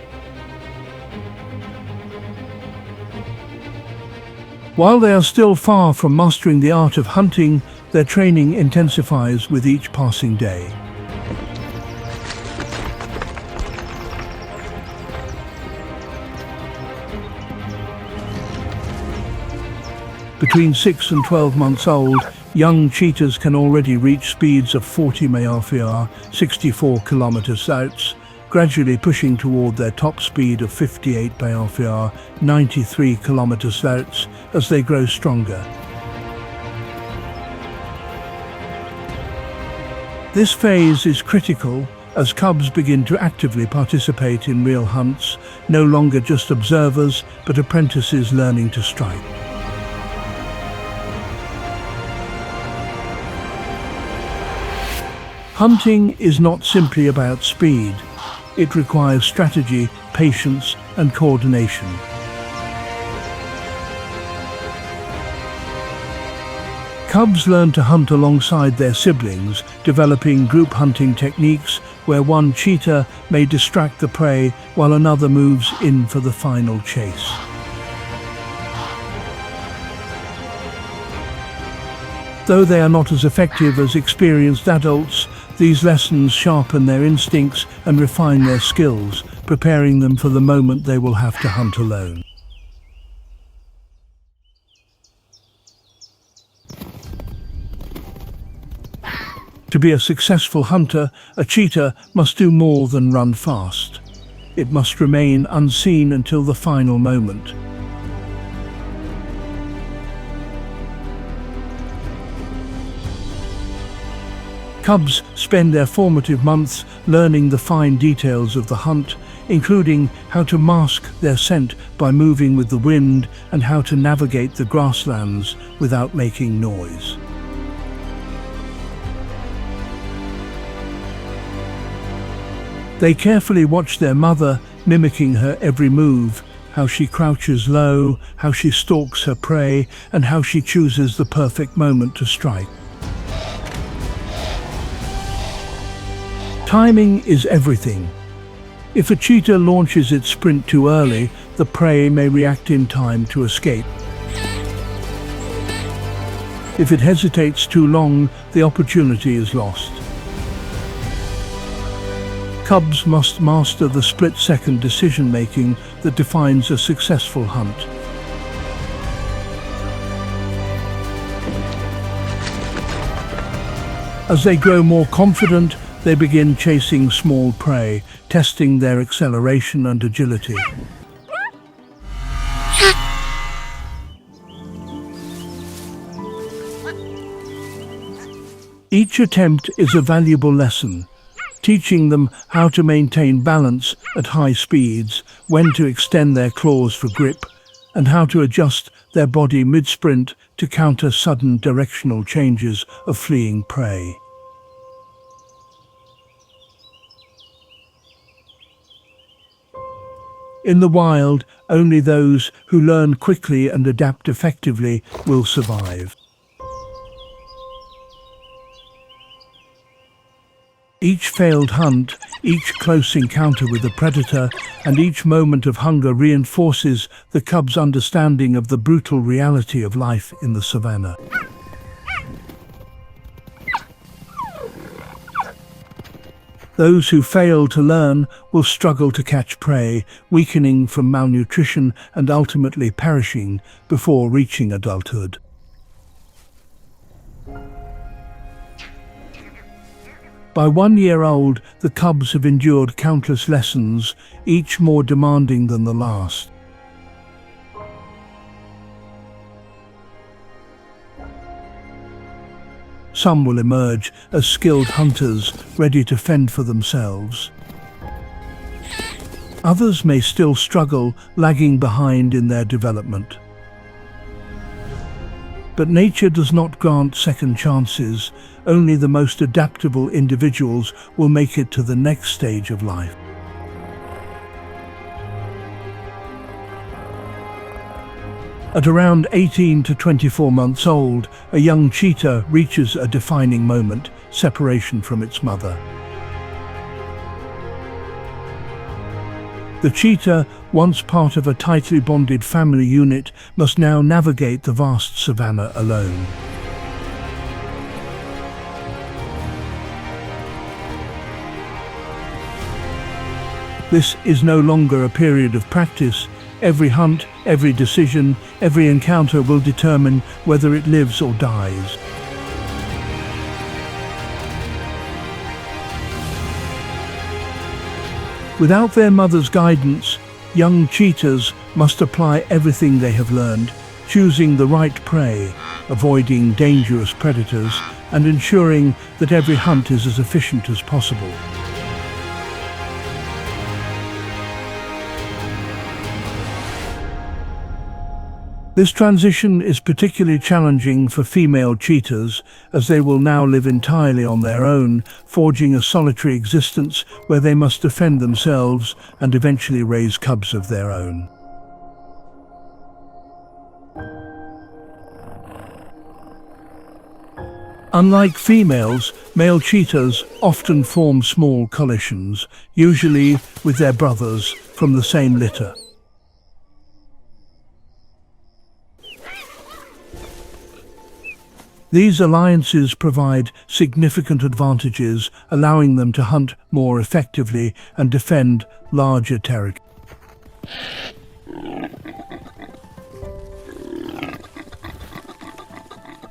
While they are still far from mastering the art of hunting, their training intensifies with each passing day. Between 6 and 12 months old, young cheetahs can already reach speeds of 40 mph, 64 km/h, gradually pushing toward their top speed of 58 mph, 93 km/h as they grow stronger. This phase is critical as cubs begin to actively participate in real hunts, no longer just observers, but apprentices learning to strike. Hunting is not simply about speed. It requires strategy, patience, and coordination. Cubs learn to hunt alongside their siblings, developing group hunting techniques where one cheetah may distract the prey while another moves in for the final chase. Though they are not as effective as experienced adults, these lessons sharpen their instincts and refine their skills, preparing them for the moment they will have to hunt alone. To be a successful hunter, a cheetah must do more than run fast. It must remain unseen until the final moment. Cubs spend their formative months learning the fine details of the hunt, including how to mask their scent by moving with the wind and how to navigate the grasslands without making noise. They carefully watch their mother, mimicking her every move, how she crouches low, how she stalks her prey, and how she chooses the perfect moment to strike. Timing is everything. If a cheetah launches its sprint too early, the prey may react in time to escape. If it hesitates too long, the opportunity is lost. Cubs must master the split-second decision-making that defines a successful hunt. As they grow more confident, they begin chasing small prey, testing their acceleration and agility. Each attempt is a valuable lesson, teaching them how to maintain balance at high speeds, when to extend their claws for grip, and how to adjust their body mid-sprint to counter sudden directional changes of fleeing prey. In the wild, only those who learn quickly and adapt effectively will survive. Each failed hunt, each close encounter with a predator, and each moment of hunger reinforces the cub's understanding of the brutal reality of life in the savannah. Those who fail to learn will struggle to catch prey, weakening from malnutrition and ultimately perishing before reaching adulthood. By 1 year old, the cubs have endured countless lessons, each more demanding than the last. Some will emerge as skilled hunters, ready to fend for themselves. Others may still struggle, lagging behind in their development. But nature does not grant second chances. Only the most adaptable individuals will make it to the next stage of life. At around 18 to 24 months old, a young cheetah reaches a defining moment: separation from its mother. The cheetah, once part of a tightly bonded family unit, must now navigate the vast savannah alone. This is no longer a period of practice. Every hunt, every decision, every encounter will determine whether it lives or dies. Without their mother's guidance, young cheetahs must apply everything they have learned, choosing the right prey, avoiding dangerous predators, and ensuring that every hunt is as efficient as possible. This transition is particularly challenging for female cheetahs, as they will now live entirely on their own, forging a solitary existence where they must defend themselves and eventually raise cubs of their own. Unlike females, male cheetahs often form small coalitions, usually with their brothers from the same litter. These alliances provide significant advantages, allowing them to hunt more effectively and defend larger territories.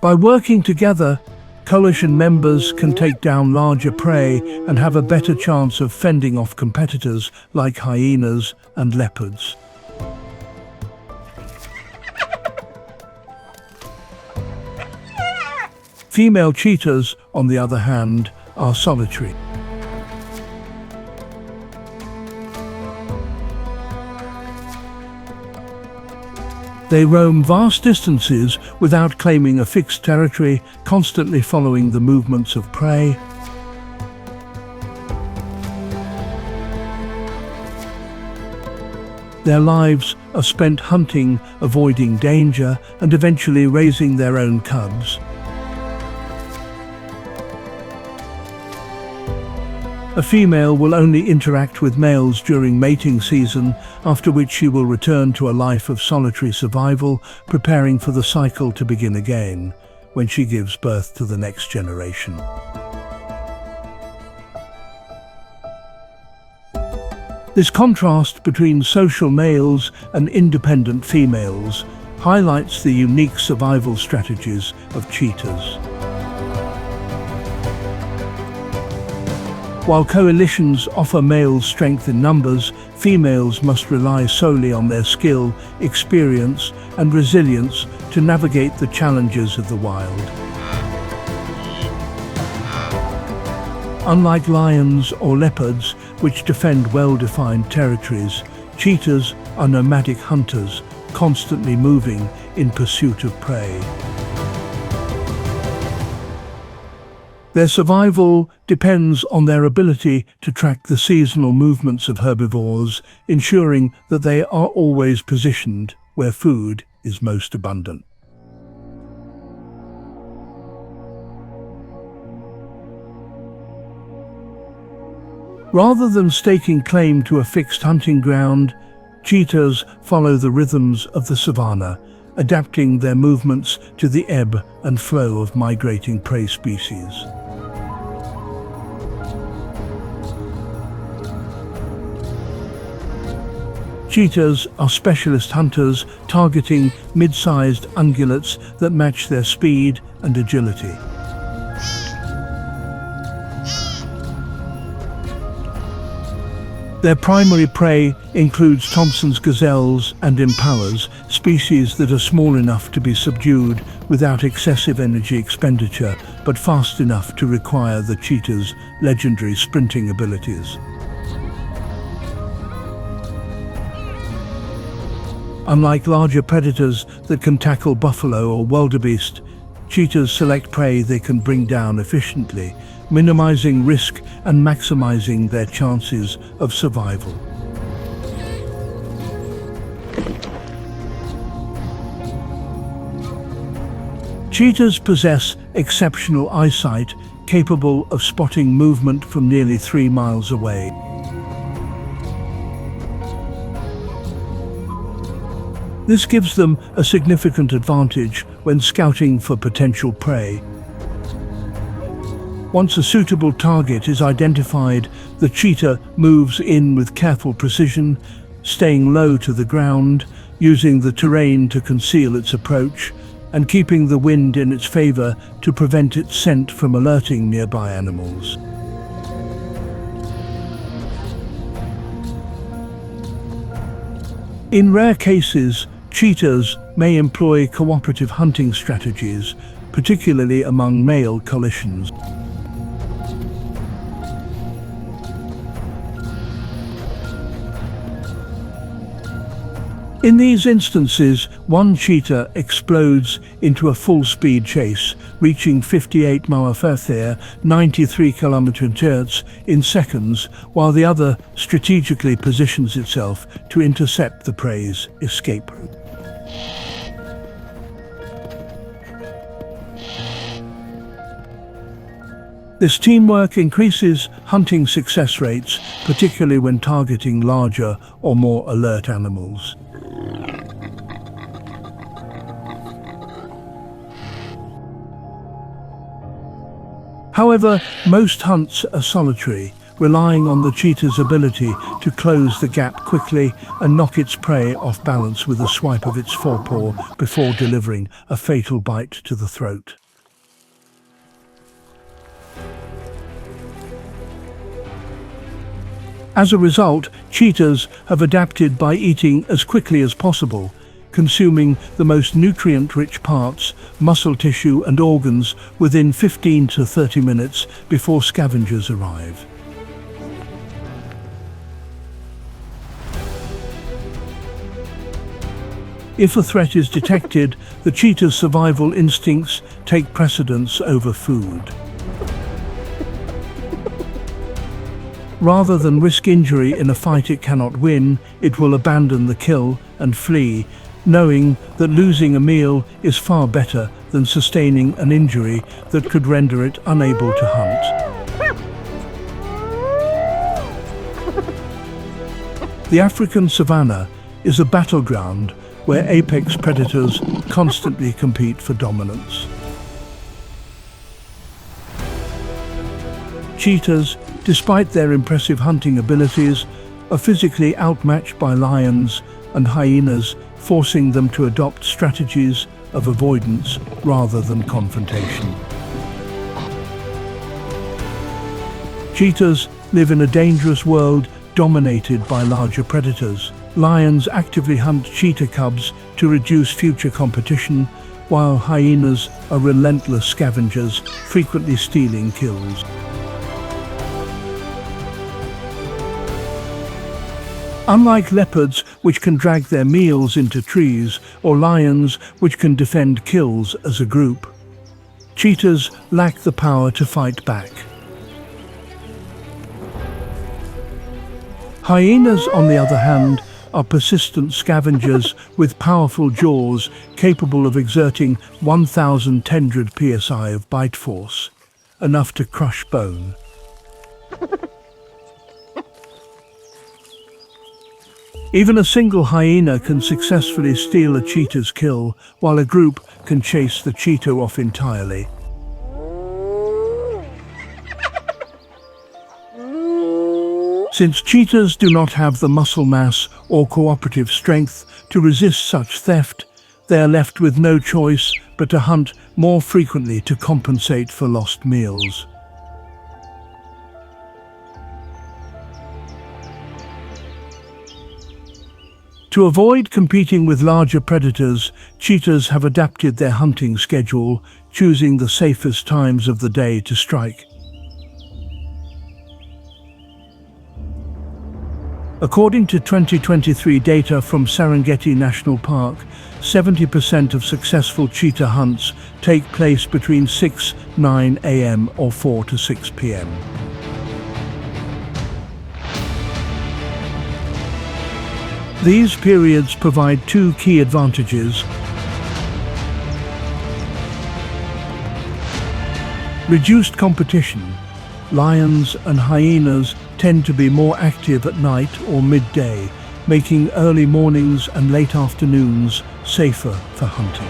By working together, coalition members can take down larger prey and have a better chance of fending off competitors like hyenas and leopards. Female cheetahs, on the other hand, are solitary. They roam vast distances without claiming a fixed territory, constantly following the movements of prey. Their lives are spent hunting, avoiding danger, and eventually raising their own cubs. A female will only interact with males during mating season, after which she will return to a life of solitary survival, preparing for the cycle to begin again, when she gives birth to the next generation. This contrast between social males and independent females highlights the unique survival strategies of cheetahs. While coalitions offer males strength in numbers, females must rely solely on their skill, experience, and resilience to navigate the challenges of the wild. Unlike lions or leopards, which defend well-defined territories, cheetahs are nomadic hunters, constantly moving in pursuit of prey. Their survival depends on their ability to track the seasonal movements of herbivores, ensuring that they are always positioned where food is most abundant. Rather than staking claim to a fixed hunting ground, cheetahs follow the rhythms of the savannah, adapting their movements to the ebb and flow of migrating prey species. Cheetahs are specialist hunters, targeting mid-sized ungulates that match their speed and agility. Their primary prey includes Thompson's gazelles and impalas, species that are small enough to be subdued without excessive energy expenditure, but fast enough to require the cheetah's legendary sprinting abilities. Unlike larger predators that can tackle buffalo or wildebeest, cheetahs select prey they can bring down efficiently, minimizing risk and maximizing their chances of survival. Cheetahs possess exceptional eyesight, capable of spotting movement from nearly 3 miles away. This gives them a significant advantage when scouting for potential prey. Once a suitable target is identified, the cheetah moves in with careful precision, staying low to the ground, using the terrain to conceal its approach, and keeping the wind in its favor to prevent its scent from alerting nearby animals. In rare cases, cheetahs may employ cooperative hunting strategies, particularly among male coalitions. In these instances, one cheetah explodes into a full-speed chase, reaching 58 mph, 93 km/h in seconds, while the other strategically positions itself to intercept the prey's escape route. This teamwork increases hunting success rates, particularly when targeting larger or more alert animals. However, most hunts are solitary, relying on the cheetah's ability to close the gap quickly and knock its prey off balance with a swipe of its forepaw before delivering a fatal bite to the throat. As a result, cheetahs have adapted by eating as quickly as possible, consuming the most nutrient-rich parts, muscle tissue and organs within 15 to 30 minutes before scavengers arrive. If a threat is detected, the cheetah's survival instincts take precedence over food. Rather than risk injury in a fight it cannot win, it will abandon the kill and flee, knowing that losing a meal is far better than sustaining an injury that could render it unable to hunt. The African savannah is a battleground where apex predators constantly compete for dominance. Cheetahs, despite their impressive hunting abilities, are physically outmatched by lions and hyenas, forcing them to adopt strategies of avoidance rather than confrontation. Cheetahs live in a dangerous world dominated by larger predators. Lions actively hunt cheetah cubs to reduce future competition, while hyenas are relentless scavengers, frequently stealing kills. Unlike leopards, which can drag their meals into trees, or lions, which can defend kills as a group, cheetahs lack the power to fight back. Hyenas, on the other hand, are persistent scavengers with powerful jaws capable of exerting 1,000 psi of bite force, enough to crush bone. Even a single hyena can successfully steal a cheetah's kill, while a group can chase the cheetah off entirely. Since cheetahs do not have the muscle mass or cooperative strength to resist such theft, they are left with no choice but to hunt more frequently to compensate for lost meals. To avoid competing with larger predators, cheetahs have adapted their hunting schedule, choosing the safest times of the day to strike. According to 2023 data from Serengeti National Park, 70% of successful cheetah hunts take place between 6-9 a.m. or 4 to 6 p.m. These periods provide two key advantages: reduced competition. Lions and hyenas tend to be more active at night or midday, making early mornings and late afternoons safer for hunting.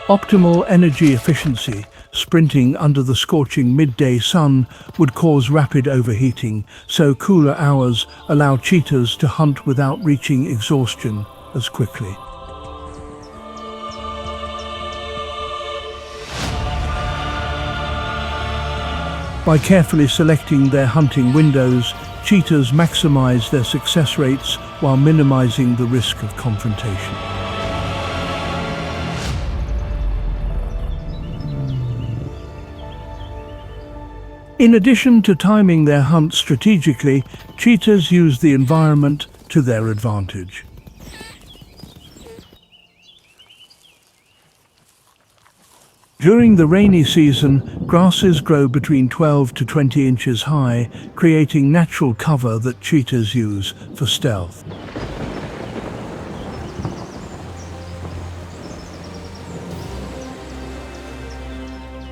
Optimal energy efficiency. Sprinting under the scorching midday sun would cause rapid overheating, so cooler hours allow cheetahs to hunt without reaching exhaustion as quickly. By carefully selecting their hunting windows, cheetahs maximize their success rates while minimizing the risk of confrontation. In addition to timing their hunt strategically, cheetahs use the environment to their advantage. During the rainy season, grasses grow between 12 to 20 inches high, creating natural cover that cheetahs use for stealth.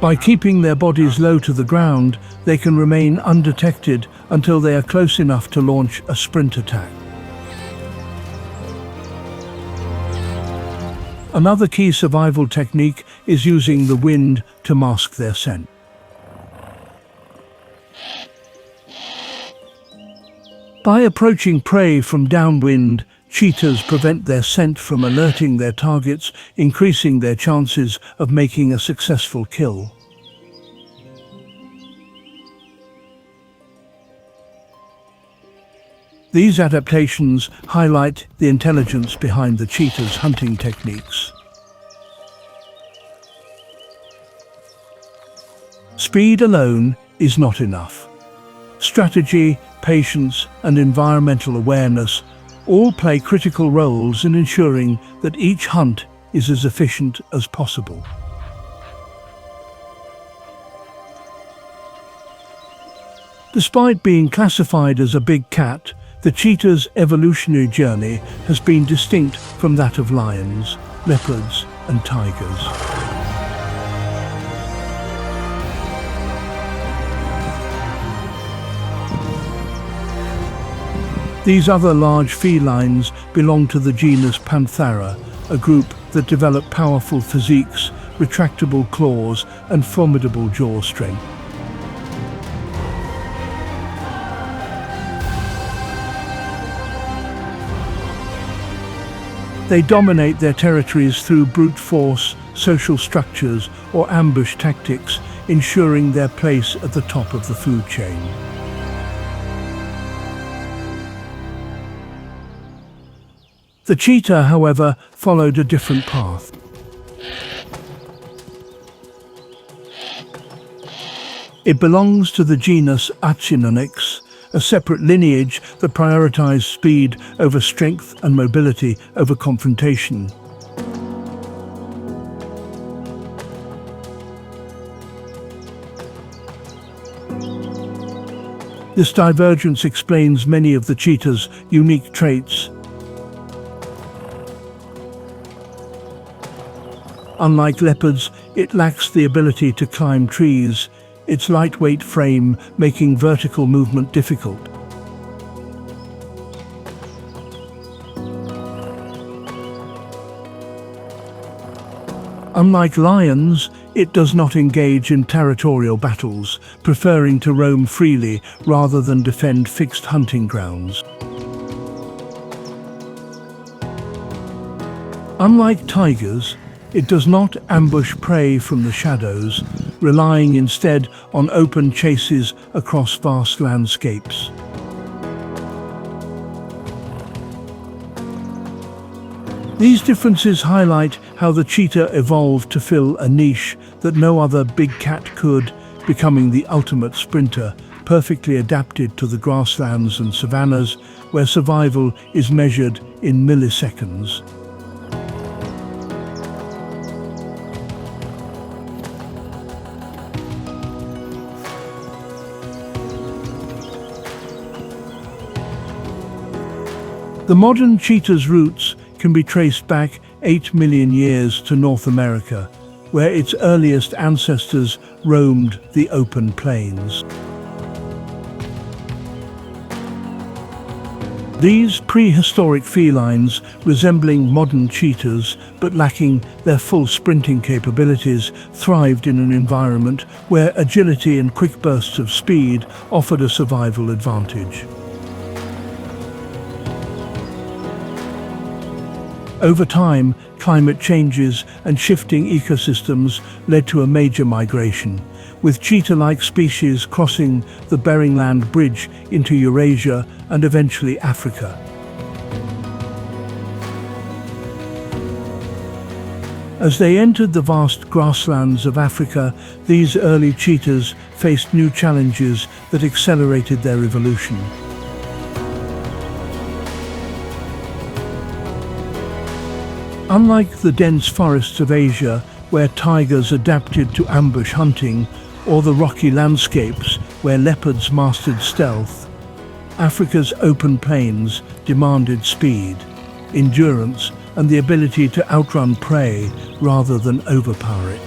By keeping their bodies low to the ground, they can remain undetected until they are close enough to launch a sprint attack. Another key survival technique is using the wind to mask their scent. By approaching prey from downwind, cheetahs prevent their scent from alerting their targets, increasing their chances of making a successful kill. These adaptations highlight the intelligence behind the cheetah's hunting techniques. Speed alone is not enough. Strategy, patience, and environmental awareness all play critical roles in ensuring that each hunt is as efficient as possible. Despite being classified as a big cat, the cheetah's evolutionary journey has been distinct from that of lions, leopards, and tigers. These other large felines belong to the genus Panthera, a group that develop powerful physiques, retractable claws, and formidable jaw strength. They dominate their territories through brute force, social structures, or ambush tactics, ensuring their place at the top of the food chain. The cheetah, however, followed a different path. It belongs to the genus Acinonyx, a separate lineage that prioritized speed over strength and mobility over confrontation. This divergence explains many of the cheetah's unique traits. Unlike leopards, it lacks the ability to climb trees, its lightweight frame making vertical movement difficult. Unlike lions, it does not engage in territorial battles, preferring to roam freely rather than defend fixed hunting grounds. Unlike tigers, it does not ambush prey from the shadows, relying instead on open chases across vast landscapes. These differences highlight how the cheetah evolved to fill a niche that no other big cat could, becoming the ultimate sprinter, perfectly adapted to the grasslands and savannas, where survival is measured in milliseconds. The modern cheetah's roots can be traced back 8 million years to North America, where its earliest ancestors roamed the open plains. These prehistoric felines, resembling modern cheetahs but lacking their full sprinting capabilities, thrived in an environment where agility and quick bursts of speed offered a survival advantage. Over time, climate changes and shifting ecosystems led to a major migration, with cheetah-like species crossing the Bering Land Bridge into Eurasia and eventually Africa. As they entered the vast grasslands of Africa, these early cheetahs faced new challenges that accelerated their evolution. Unlike the dense forests of Asia, where tigers adapted to ambush hunting, or the rocky landscapes where leopards mastered stealth, Africa's open plains demanded speed, endurance, and the ability to outrun prey rather than overpower it.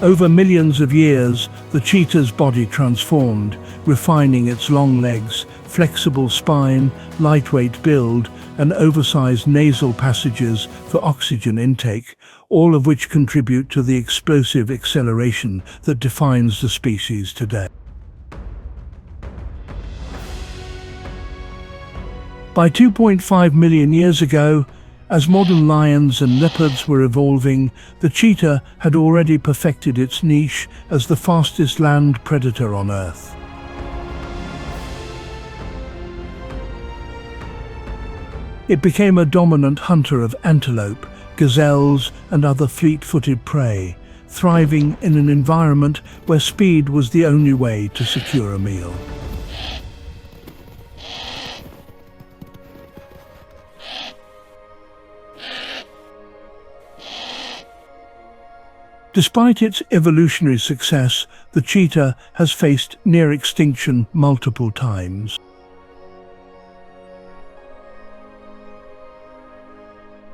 Over millions of years, the cheetah's body transformed, refining its long legs, flexible spine, lightweight build, and oversized nasal passages for oxygen intake, all of which contribute to the explosive acceleration that defines the species today. By 2.5 million years ago, as modern lions and leopards were evolving, the cheetah had already perfected its niche as the fastest land predator on Earth. It became a dominant hunter of antelope, gazelles, and other fleet-footed prey, thriving in an environment where speed was the only way to secure a meal. Despite its evolutionary success, the cheetah has faced near extinction multiple times.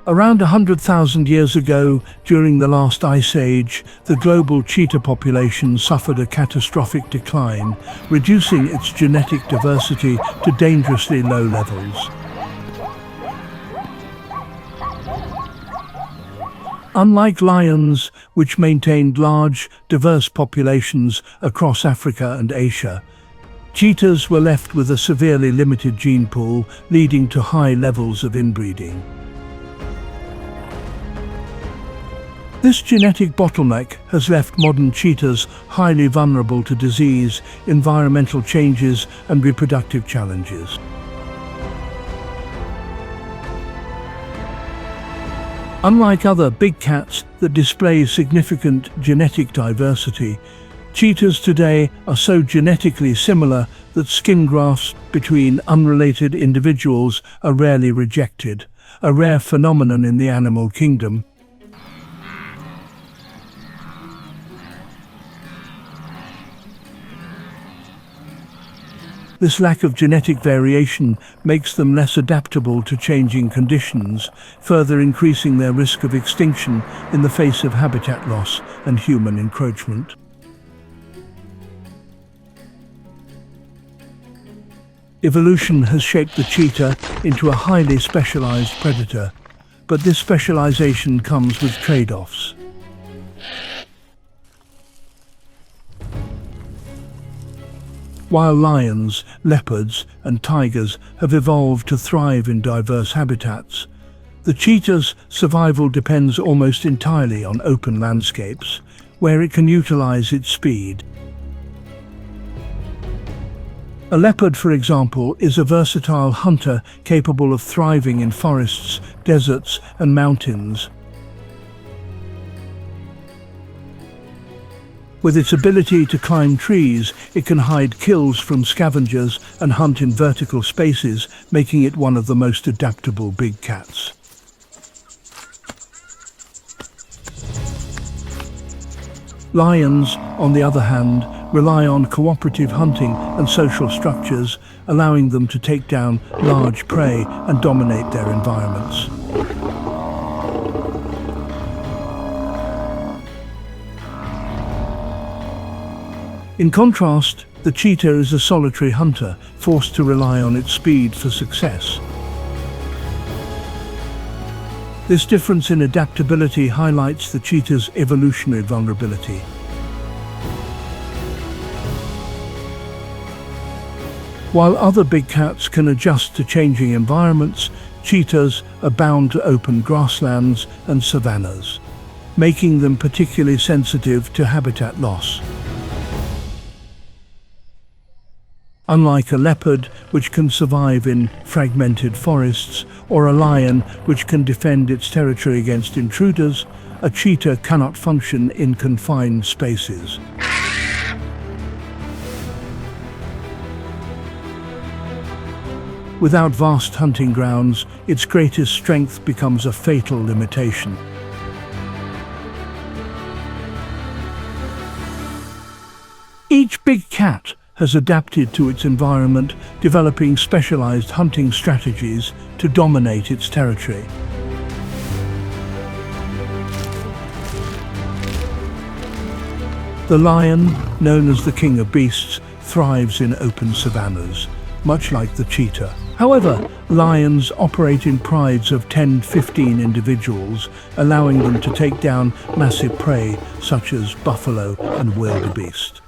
Around 100,000 years ago, during the last ice age, the global cheetah population suffered a catastrophic decline, reducing its genetic diversity to dangerously low levels. Unlike lions, which maintained large, diverse populations across Africa and Asia, cheetahs were left with a severely limited gene pool, leading to high levels of inbreeding. This genetic bottleneck has left modern cheetahs highly vulnerable to disease, environmental changes, and reproductive challenges. Unlike other big cats that display significant genetic diversity, cheetahs today are so genetically similar that skin grafts between unrelated individuals are rarely rejected, a rare phenomenon in the animal kingdom. This lack of genetic variation makes them less adaptable to changing conditions, further increasing their risk of extinction in the face of habitat loss and human encroachment. Evolution has shaped the cheetah into a highly specialized predator, but this specialization comes with trade-offs. While lions, leopards, and tigers have evolved to thrive in diverse habitats, the cheetah's survival depends almost entirely on open landscapes, where it can utilize its speed. A leopard, for example, is a versatile hunter capable of thriving in forests, deserts, and mountains. With its ability to climb trees, it can hide kills from scavengers and hunt in vertical spaces, making it one of the most adaptable big cats. Lions, on the other hand, rely on cooperative hunting and social structures, allowing them to take down large prey and dominate their environments. In contrast, the cheetah is a solitary hunter, forced to rely on its speed for success. This difference in adaptability highlights the cheetah's evolutionary vulnerability. While other big cats can adjust to changing environments, cheetahs are bound to open grasslands and savannas, making them particularly sensitive to habitat loss. Unlike a leopard, which can survive in fragmented forests, or a lion, which can defend its territory against intruders, a cheetah cannot function in confined spaces. Without vast hunting grounds, its greatest strength becomes a fatal limitation. Each big cat has adapted to its environment, developing specialized hunting strategies to dominate its territory. The lion, known as the king of beasts, thrives in open savannas, much like the cheetah. However, lions operate in prides of 10-15 individuals, allowing them to take down massive prey such as buffalo and wildebeest.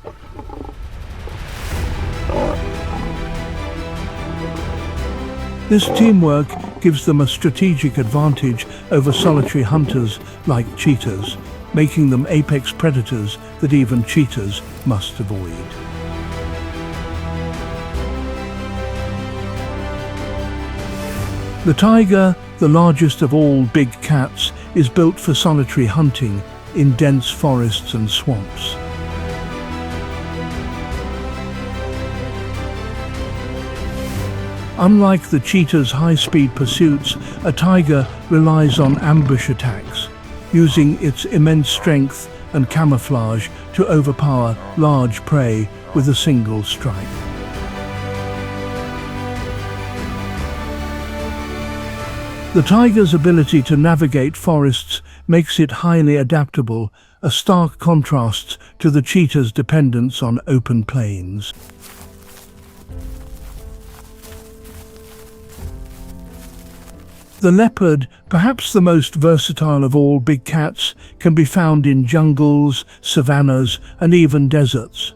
This teamwork gives them a strategic advantage over solitary hunters like cheetahs, making them apex predators that even cheetahs must avoid. The tiger, the largest of all big cats, is built for solitary hunting in dense forests and swamps. Unlike the cheetah's high-speed pursuits, a tiger relies on ambush attacks, using its immense strength and camouflage to overpower large prey with a single strike. The tiger's ability to navigate forests makes it highly adaptable, a stark contrast to the cheetah's dependence on open plains. The leopard, perhaps the most versatile of all big cats, can be found in jungles, savannas, and even deserts.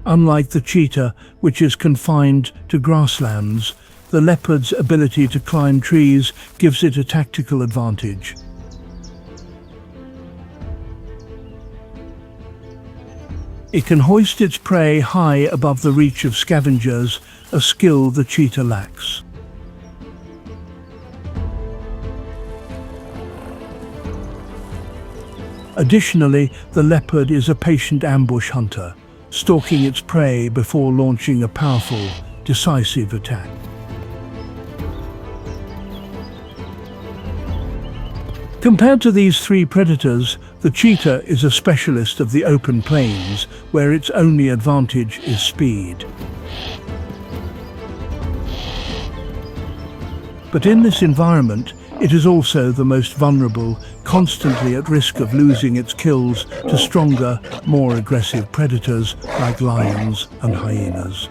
Unlike the cheetah, which is confined to grasslands, the leopard's ability to climb trees gives it a tactical advantage. It can hoist its prey high above the reach of scavengers, a skill the cheetah lacks. Additionally, the leopard is a patient ambush hunter, stalking its prey before launching a powerful, decisive attack. Compared to these three predators, the cheetah is a specialist of the open plains, where its only advantage is speed. But in this environment, it is also the most vulnerable, constantly at risk of losing its kills to stronger, more aggressive predators like lions and hyenas.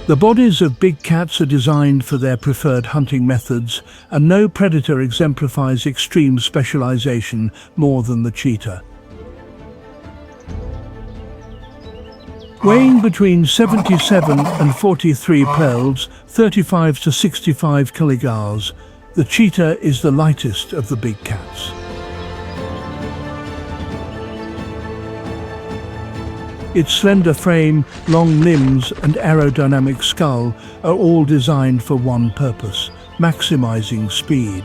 The bodies of big cats are designed for their preferred hunting methods, and no predator exemplifies extreme specialization more than the cheetah. Weighing between 77 and 43 pounds, 35 to 65 kilograms, the cheetah is the lightest of the big cats. Its slender frame, long limbs, and aerodynamic skull are all designed for one purpose: maximizing speed.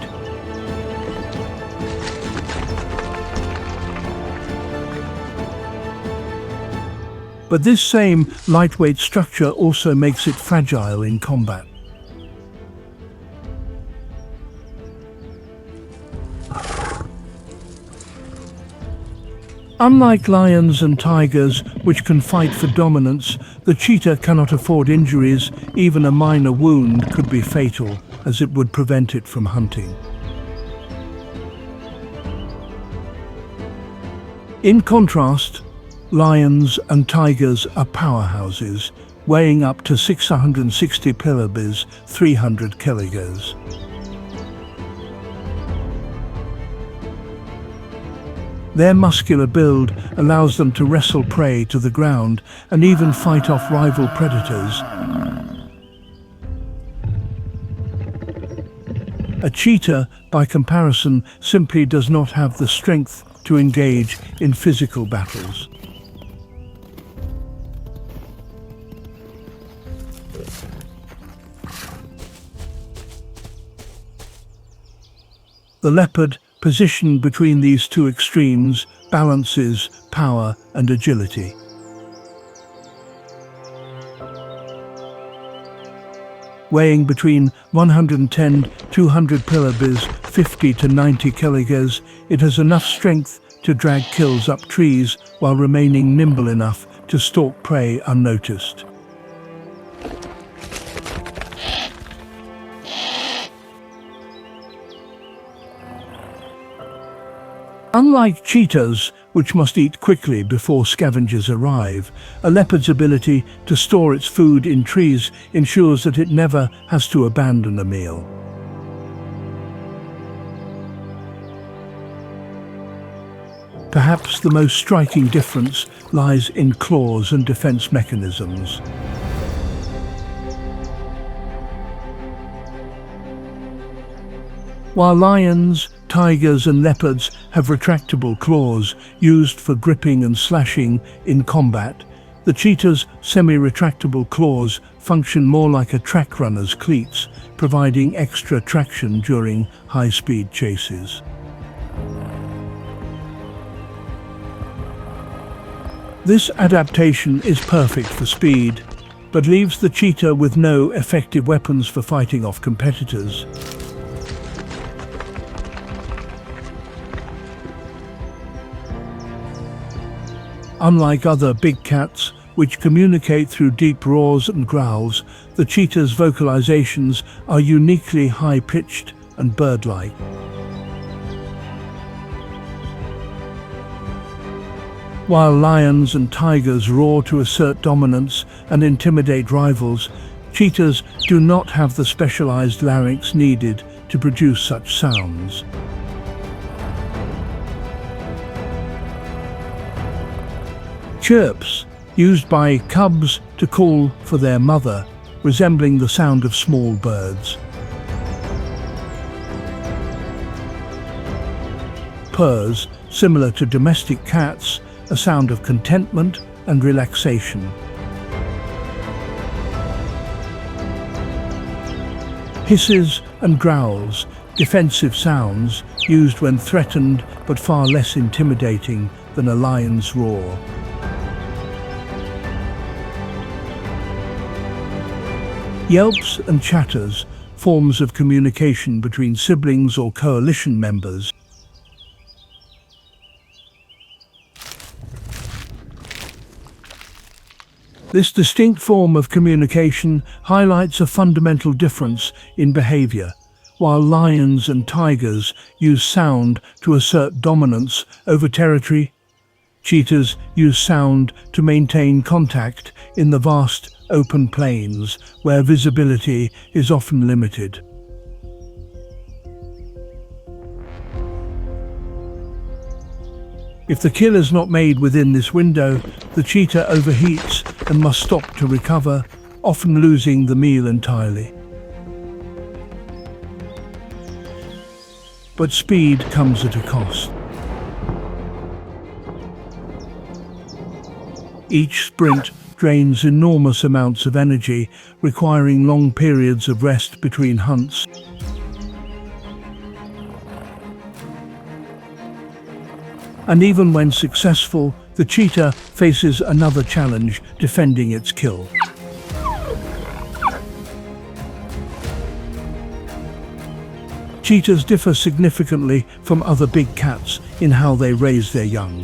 But this same lightweight structure also makes it fragile in combat. Unlike lions and tigers, which can fight for dominance, the cheetah cannot afford injuries. Even a minor wound could be fatal, as it would prevent it from hunting. In contrast, lions and tigers are powerhouses, weighing up to 660 pounds, 300 kilograms. Their muscular build allows them to wrestle prey to the ground and even fight off rival predators. A cheetah, by comparison, simply does not have the strength to engage in physical battles. The leopard, positioned between these two extremes, balances power and agility. Weighing between 110-200 pounds, 50 to 90 kilograms, it has enough strength to drag kills up trees while remaining nimble enough to stalk prey unnoticed. Unlike cheetahs, which must eat quickly before scavengers arrive. A leopard's ability to store its food in trees ensures that it never has to abandon a meal. Perhaps the most striking difference lies in claws and defense mechanisms. While lions, tigers and leopards have retractable claws used for gripping and slashing in combat, the cheetah's semi-retractable claws function more like a track runner's cleats, providing extra traction during high-speed chases. This adaptation is perfect for speed, but leaves the cheetah with no effective weapons for fighting off competitors. Unlike other big cats, which communicate through deep roars and growls, the cheetah's vocalizations are uniquely high-pitched and bird-like. While lions and tigers roar to assert dominance and intimidate rivals, cheetahs do not have the specialized larynx needed to produce such sounds. Chirps, used by cubs to call for their mother, resembling the sound of small birds. Purrs, similar to domestic cats, a sound of contentment and relaxation. Hisses and growls, defensive sounds used when threatened but far less intimidating than a lion's roar. Yelps and chatters, forms of communication between siblings or coalition members. This distinct form of communication highlights a fundamental difference in behavior. While lions and tigers use sound to assert dominance over territory, cheetahs use sound to maintain contact in the vast open plains where visibility is often limited. If the kill is not made within this window, the cheetah overheats and must stop to recover, often losing the meal entirely. But speed comes at a cost. Each sprint drains enormous amounts of energy, requiring long periods of rest between hunts. And even when successful, the cheetah faces another challenge, defending its kill. Cheetahs differ significantly from other big cats in how they raise their young.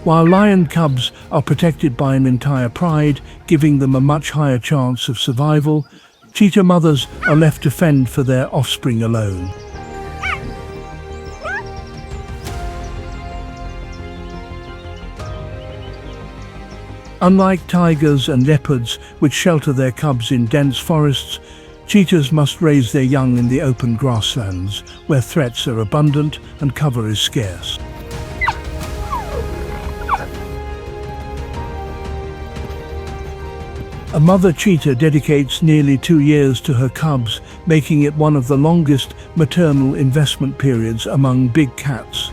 While lion cubs are protected by an entire pride, giving them a much higher chance of survival, cheetah mothers are left to fend for their offspring alone. Unlike tigers and leopards, which shelter their cubs in dense forests, cheetahs must raise their young in the open grasslands, where threats are abundant and cover is scarce. A mother cheetah dedicates nearly 2 years to her cubs, making it one of the longest maternal investment periods among big cats.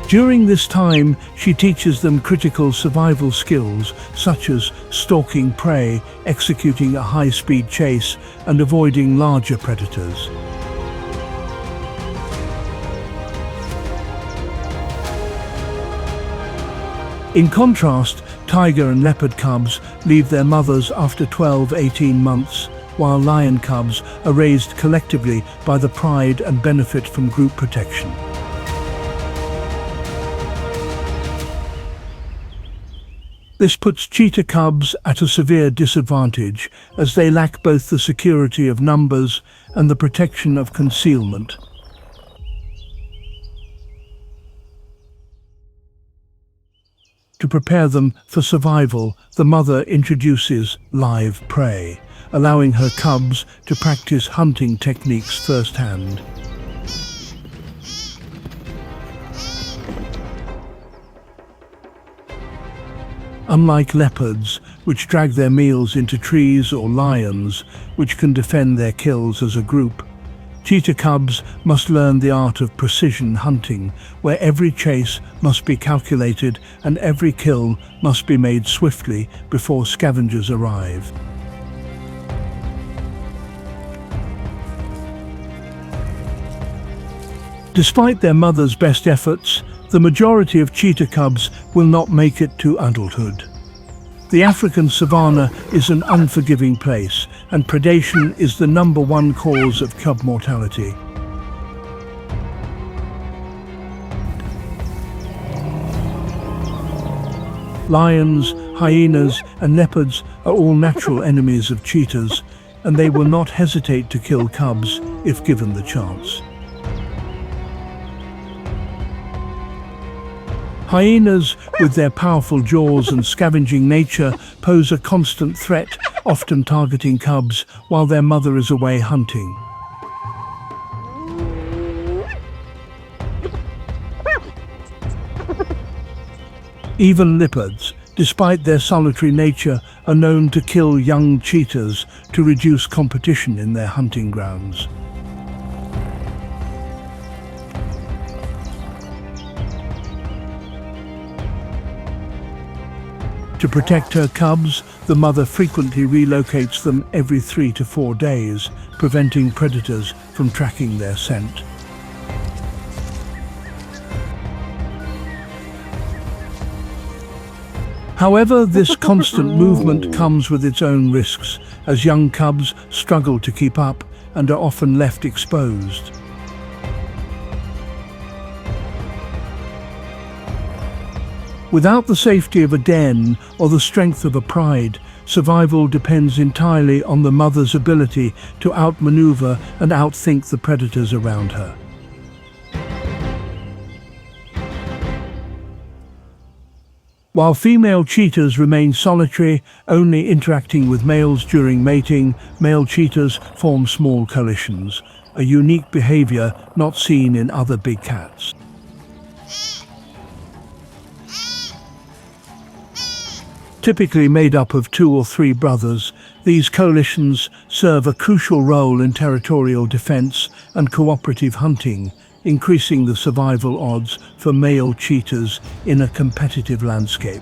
During this time, she teaches them critical survival skills such as stalking prey, executing a high-speed chase, and avoiding larger predators. In contrast, tiger and leopard cubs leave their mothers after 12-18 months, while lion cubs are raised collectively by the pride and benefit from group protection. This puts cheetah cubs at a severe disadvantage as they lack both the security of numbers and the protection of concealment. To prepare them for survival, the mother introduces live prey, allowing her cubs to practice hunting techniques firsthand. Unlike leopards, which drag their meals into trees, or lions, which can defend their kills as a group, cheetah cubs must learn the art of precision hunting, where every chase must be calculated and every kill must be made swiftly before scavengers arrive. Despite their mother's best efforts, the majority of cheetah cubs will not make it to adulthood. The African savannah is an unforgiving place, and predation is the #1 cause of cub mortality. Lions, hyenas, and leopards are all natural enemies of cheetahs, and they will not hesitate to kill cubs if given the chance. Hyenas, with their powerful jaws and scavenging nature, pose a constant threat, often targeting cubs while their mother is away hunting. Even leopards, despite their solitary nature, are known to kill young cheetahs to reduce competition in their hunting grounds. To protect her cubs, the mother frequently relocates them every 3 to 4 days, preventing predators from tracking their scent. However, this constant movement comes with its own risks, as young cubs struggle to keep up and are often left exposed. Without the safety of a den or the strength of a pride, survival depends entirely on the mother's ability to outmaneuver and outthink the predators around her. While female cheetahs remain solitary, only interacting with males during mating, male cheetahs form small coalitions, a unique behavior not seen in other big cats. Typically made up of 2 or 3 brothers, these coalitions serve a crucial role in territorial defense and cooperative hunting, increasing the survival odds for male cheetahs in a competitive landscape.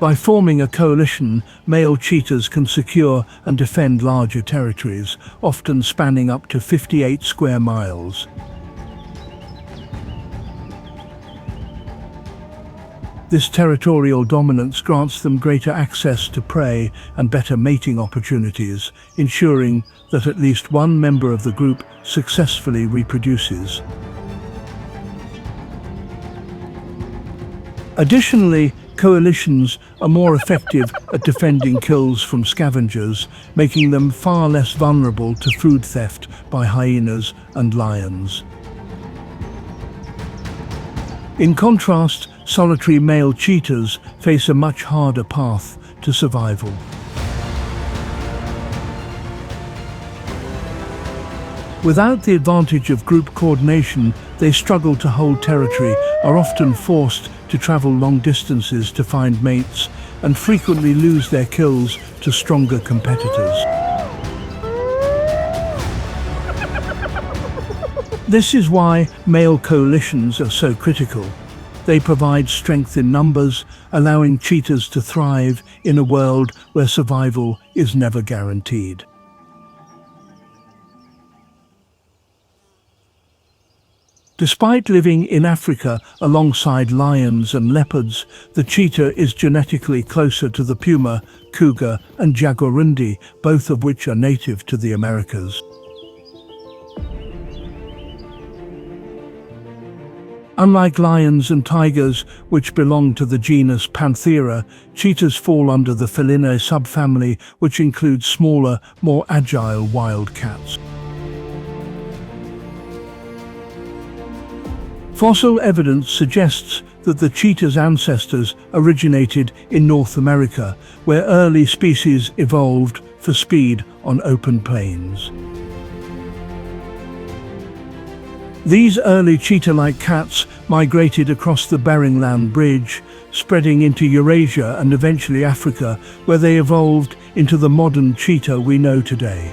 By forming a coalition, male cheetahs can secure and defend larger territories, often spanning up to 58 square miles. This territorial dominance grants them greater access to prey and better mating opportunities, ensuring that at least one member of the group successfully reproduces. Additionally, coalitions are more effective at defending kills from scavengers, making them far less vulnerable to food theft by hyenas and lions. In contrast, solitary male cheetahs face a much harder path to survival. Without the advantage of group coordination, they struggle to hold territory, are often forced to travel long distances to find mates, and frequently lose their kills to stronger competitors. This is why male coalitions are so critical. They provide strength in numbers, allowing cheetahs to thrive in a world where survival is never guaranteed. Despite living in Africa alongside lions and leopards, the cheetah is genetically closer to the Puma, Cougar, and Jaguarundi, both of which are native to the Americas. Unlike lions and tigers, which belong to the genus Panthera, cheetahs fall under the feline subfamily, which includes smaller, more agile wild cats. Fossil evidence suggests that the cheetah's ancestors originated in North America, where early species evolved for speed on open plains. These early cheetah-like cats migrated across the Bering Land Bridge, spreading into Eurasia and eventually Africa, where they evolved into the modern cheetah we know today.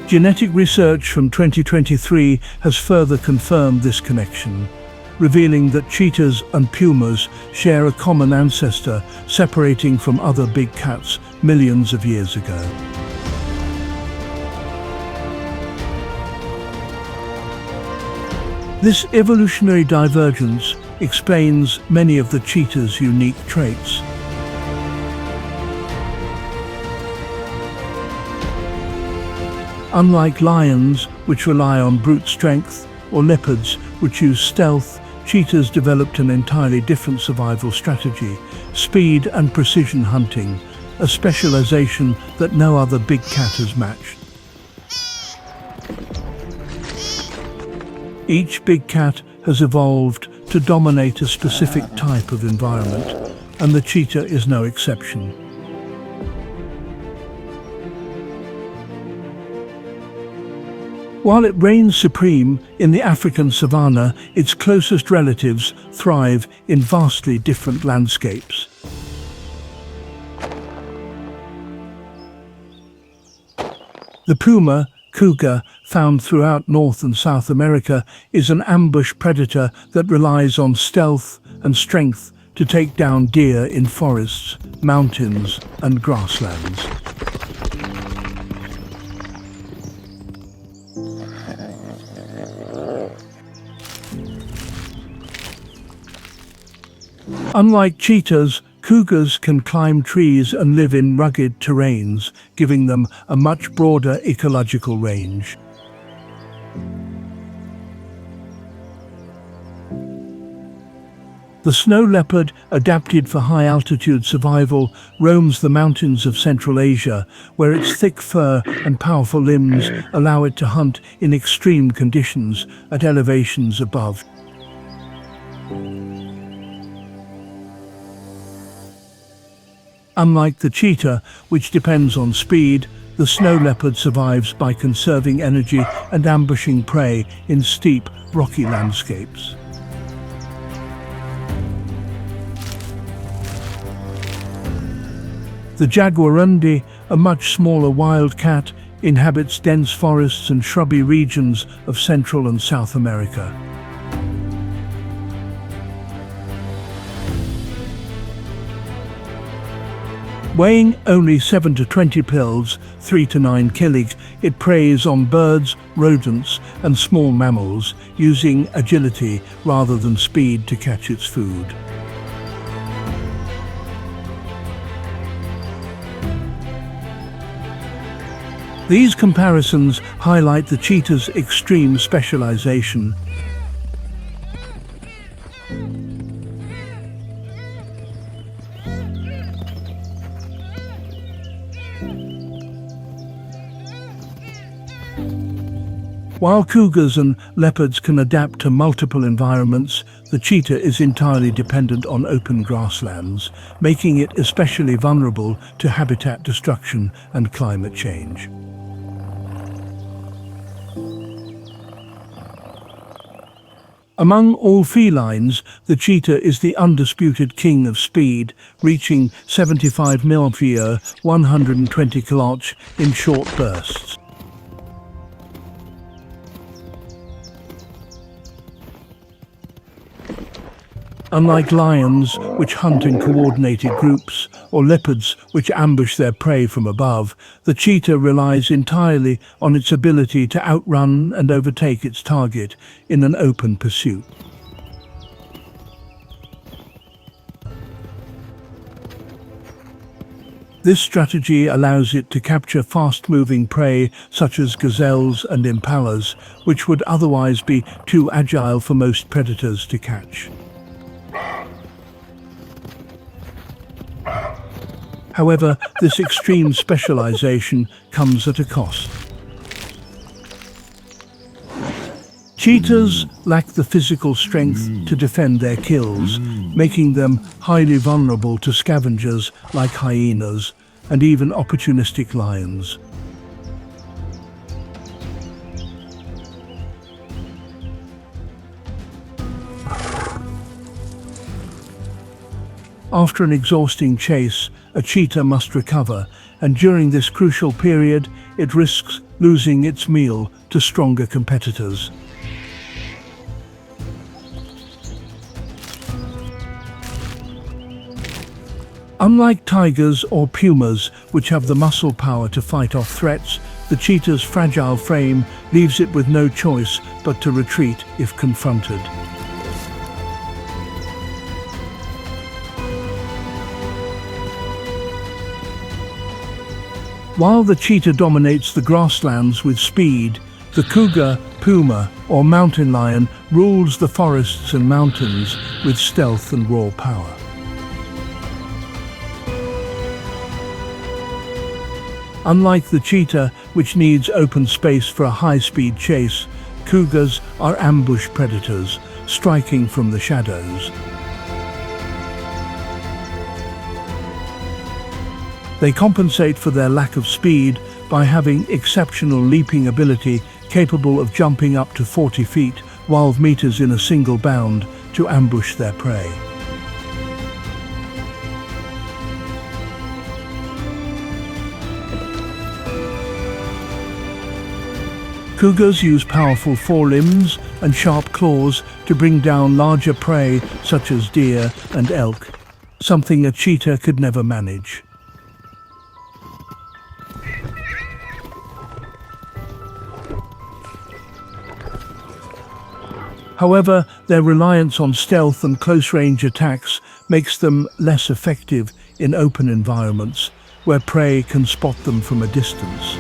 Genetic research from 2023 has further confirmed this connection, revealing that cheetahs and pumas share a common ancestor separating from other big cats millions of years ago. This evolutionary divergence explains many of the cheetah's unique traits. Unlike lions, which rely on brute strength, or leopards, which use stealth, cheetahs developed an entirely different survival strategy: speed and precision hunting, a specialization that no other big cat has matched. Each big cat has evolved to dominate a specific type of environment, and the cheetah is no exception. While it reigns supreme in the African savanna, its closest relatives thrive in vastly different landscapes. The puma, cougar, found throughout North and South America, is an ambush predator that relies on stealth and strength to take down deer in forests, mountains, and grasslands. Unlike cheetahs, cougars can climb trees and live in rugged terrains, giving them a much broader ecological range. The snow leopard, adapted for high-altitude survival, roams the mountains of Central Asia, where its thick fur and powerful limbs allow it to hunt in extreme conditions at elevations above. Unlike the cheetah, which depends on speed, the snow leopard survives by conserving energy and ambushing prey in steep, rocky landscapes. The Jaguarundi, a much smaller wild cat, inhabits dense forests and shrubby regions of Central and South America. Weighing only 7 to 20 pills, 3 to 9 kilig, it preys on birds, rodents, and small mammals, using agility rather than speed to catch its food. These comparisons highlight the cheetah's extreme specialization. While cougars and leopards can adapt to multiple environments, the cheetah is entirely dependent on open grasslands, making it especially vulnerable to habitat destruction and climate change. Among all felines, the cheetah is the undisputed king of speed, reaching 75 mph, 120 km in short bursts. Unlike lions, which hunt in coordinated groups, or leopards, which ambush their prey from above, the cheetah relies entirely on its ability to outrun and overtake its target in an open pursuit. This strategy allows it to capture fast-moving prey such as gazelles and impalas, which would otherwise be too agile for most predators to catch. However, this extreme specialization comes at a cost. Cheetahs lack the physical strength to defend their kills, making them highly vulnerable to scavengers like hyenas and even opportunistic lions. After an exhausting chase, a cheetah must recover, and during this crucial period, it risks losing its meal to stronger competitors. Unlike tigers or pumas, which have the muscle power to fight off threats, the cheetah's fragile frame leaves it with no choice but to retreat if confronted. While the cheetah dominates the grasslands with speed, the cougar, puma, or mountain lion rules the forests and mountains with stealth and raw power. Unlike the cheetah, which needs open space for a high-speed chase, cougars are ambush predators, striking from the shadows. They compensate for their lack of speed by having exceptional leaping ability, capable of jumping up to 40 feet, 12 meters in a single bound, to ambush their prey. Cougars use powerful forelimbs and sharp claws to bring down larger prey such as deer and elk, something a cheetah could never manage. However, their reliance on stealth and close-range attacks makes them less effective in open environments, where prey can spot them from a distance.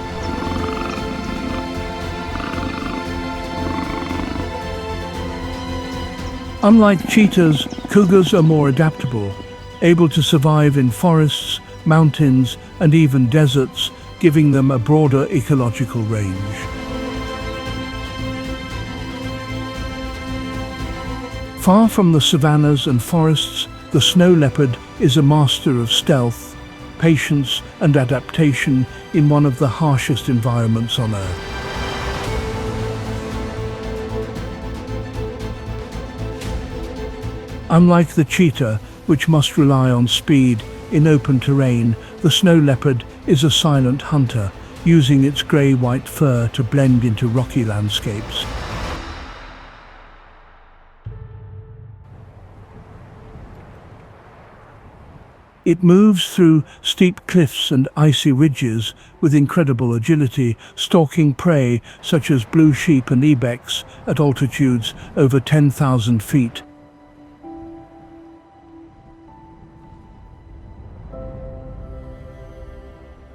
Unlike cheetahs, cougars are more adaptable, able to survive in forests, mountains, and even deserts, giving them a broader ecological range. Far from the savannas and forests, the snow leopard is a master of stealth, patience, and adaptation in one of the harshest environments on Earth. Unlike the cheetah, which must rely on speed in open terrain, the snow leopard is a silent hunter, using its grey-white fur to blend into rocky landscapes. It moves through steep cliffs and icy ridges with incredible agility, stalking prey such as blue sheep and ibex at altitudes over 10,000 feet.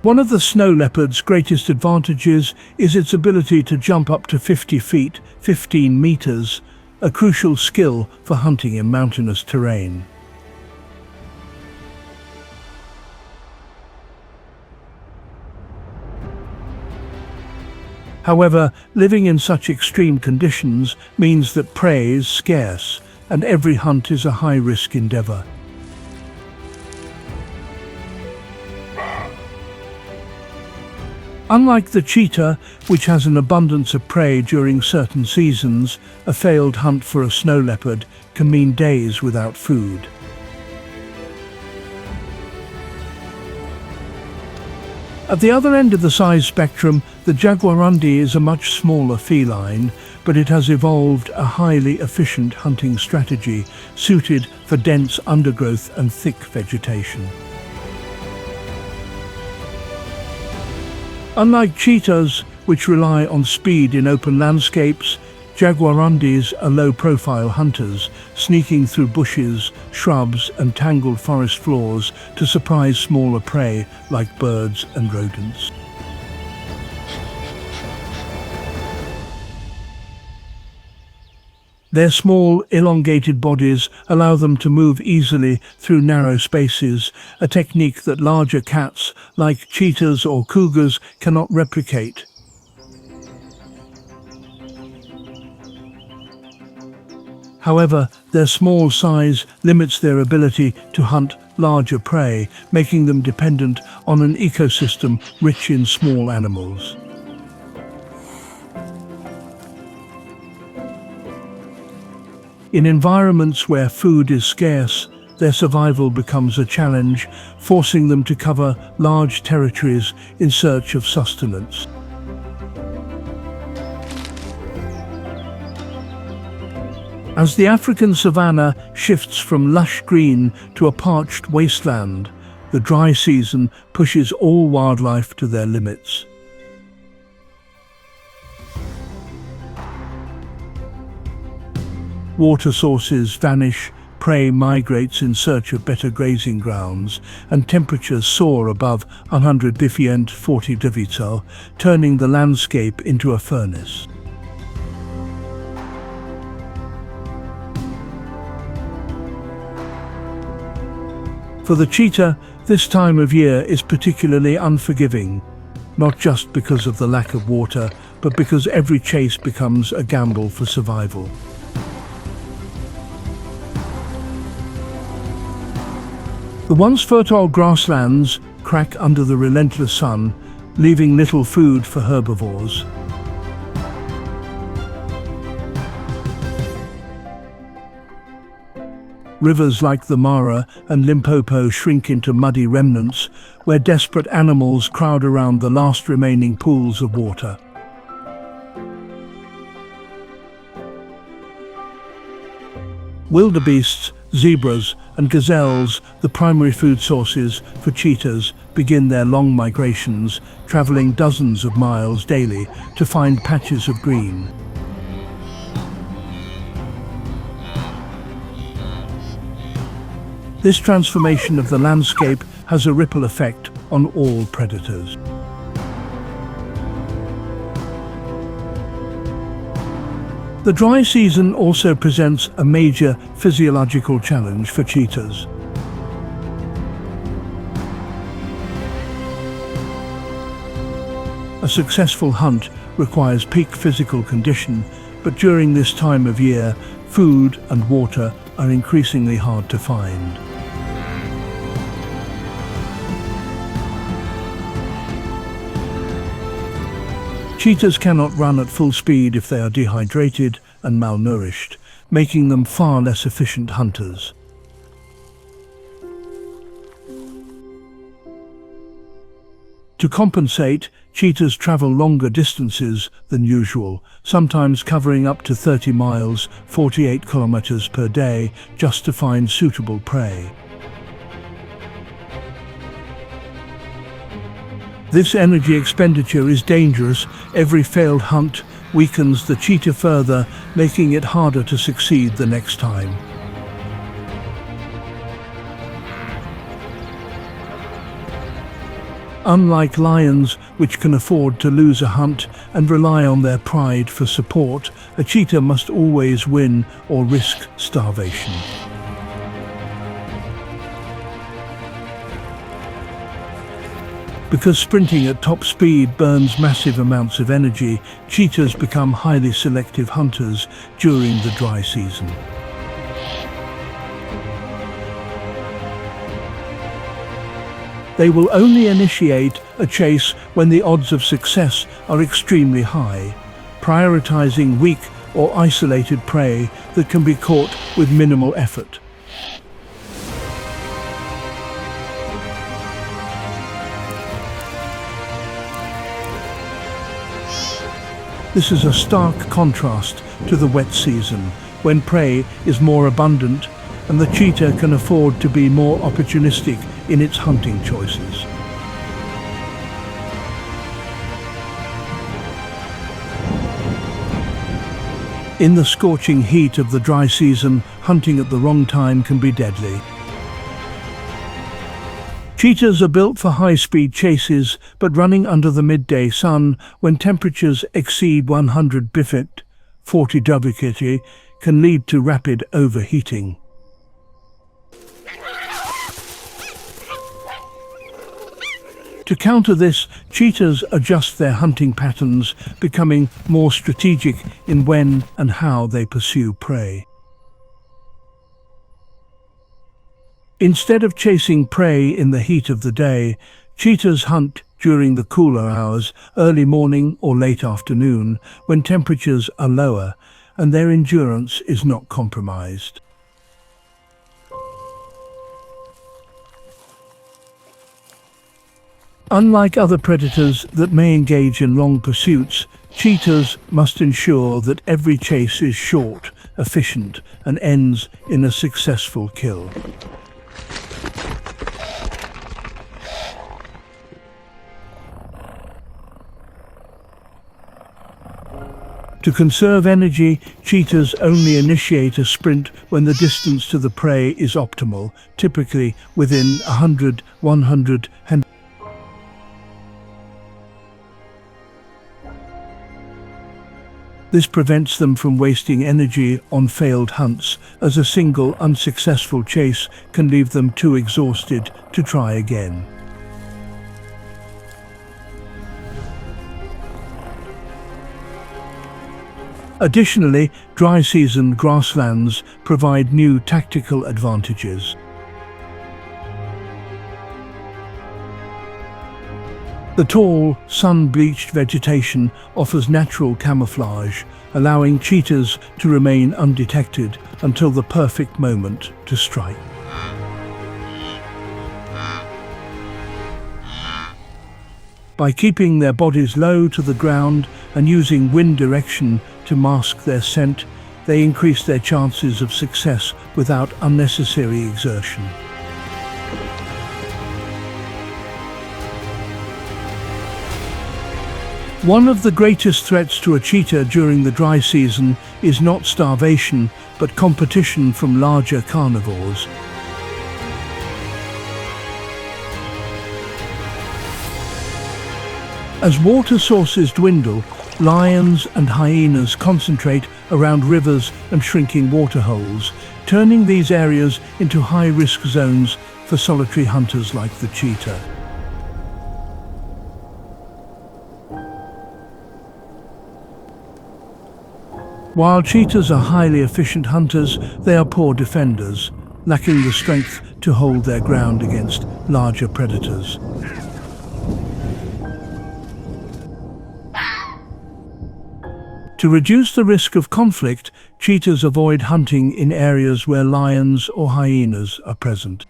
One of the snow leopard's greatest advantages is its ability to jump up to 50 feet, 15 meters, a crucial skill for hunting in mountainous terrain. However, living in such extreme conditions means that prey is scarce, and every hunt is a high-risk endeavor. Unlike the cheetah, which has an abundance of prey during certain seasons, a failed hunt for a snow leopard can mean days without food. At the other end of the size spectrum, the Jaguarundi is a much smaller feline, but it has evolved a highly efficient hunting strategy suited for dense undergrowth and thick vegetation. Unlike cheetahs, which rely on speed in open landscapes, Jaguarundis are low-profile hunters, sneaking through bushes, shrubs and tangled forest floors to surprise smaller prey like birds and rodents. Their small, elongated bodies allow them to move easily through narrow spaces, a technique that larger cats, like cheetahs or cougars, cannot replicate. However, their small size limits their ability to hunt larger prey, making them dependent on an ecosystem rich in small animals. In environments where food is scarce, their survival becomes a challenge, forcing them to cover large territories in search of sustenance. As the African savanna shifts from lush green to a parched wasteland, the dry season pushes all wildlife to their limits. Water sources vanish, prey migrates in search of better grazing grounds, and temperatures soar above 140 degrees Celsius, turning the landscape into a furnace. For the cheetah, this time of year is particularly unforgiving, not just because of the lack of water, but because every chase becomes a gamble for survival. The once fertile grasslands crack under the relentless sun, leaving little food for herbivores. Rivers like the Mara and Limpopo shrink into muddy remnants, where desperate animals crowd around the last remaining pools of water. Wildebeests, zebras and gazelles, the primary food sources for cheetahs, begin their long migrations, traveling dozens of miles daily to find patches of green. This transformation of the landscape has a ripple effect on all predators. The dry season also presents a major physiological challenge for cheetahs. A successful hunt requires peak physical condition, but during this time of year, food and water are increasingly hard to find. Cheetahs cannot run at full speed if they are dehydrated and malnourished, making them far less efficient hunters. To compensate, cheetahs travel longer distances than usual, sometimes covering up to 30 miles, 48 kilometers per day, just to find suitable prey. This energy expenditure is dangerous. Every failed hunt weakens the cheetah further, making it harder to succeed the next time. Unlike lions, which can afford to lose a hunt and rely on their pride for support, a cheetah must always win or risk starvation. Because sprinting at top speed burns massive amounts of energy, cheetahs become highly selective hunters during the dry season. They will only initiate a chase when the odds of success are extremely high, prioritizing weak or isolated prey that can be caught with minimal effort. This is a stark contrast to the wet season, when prey is more abundant and the cheetah can afford to be more opportunistic in its hunting choices. In the scorching heat of the dry season, hunting at the wrong time can be deadly. Cheetahs are built for high-speed chases, but running under the midday sun when temperatures exceed 100 Bifit, 40 WKT, can lead to rapid overheating. To counter this, cheetahs adjust their hunting patterns, becoming more strategic in when and how they pursue prey. Instead of chasing prey in the heat of the day, cheetahs hunt during the cooler hours, early morning or late afternoon, when temperatures are lower and their endurance is not compromised. Unlike other predators that may engage in long pursuits, cheetahs must ensure that every chase is short, efficient, and ends in a successful kill. To conserve energy, cheetahs only initiate a sprint when the distance to the prey is optimal, typically within 100, 100, and this prevents them from wasting energy on failed hunts, as a single unsuccessful chase can leave them too exhausted to try again. Additionally, dry season grasslands provide new tactical advantages. The tall, sun-bleached vegetation offers natural camouflage, allowing cheetahs to remain undetected until the perfect moment to strike. By keeping their bodies low to the ground and using wind direction to mask their scent, they increase their chances of success without unnecessary exertion. One of the greatest threats to a cheetah during the dry season is not starvation, but competition from larger carnivores. As water sources dwindle, lions and hyenas concentrate around rivers and shrinking waterholes, turning these areas into high-risk zones for solitary hunters like the cheetah. While cheetahs are highly efficient hunters, they are poor defenders, lacking the strength to hold their ground against larger predators. To reduce the risk of conflict, cheetahs avoid hunting in areas where lions or hyenas are present.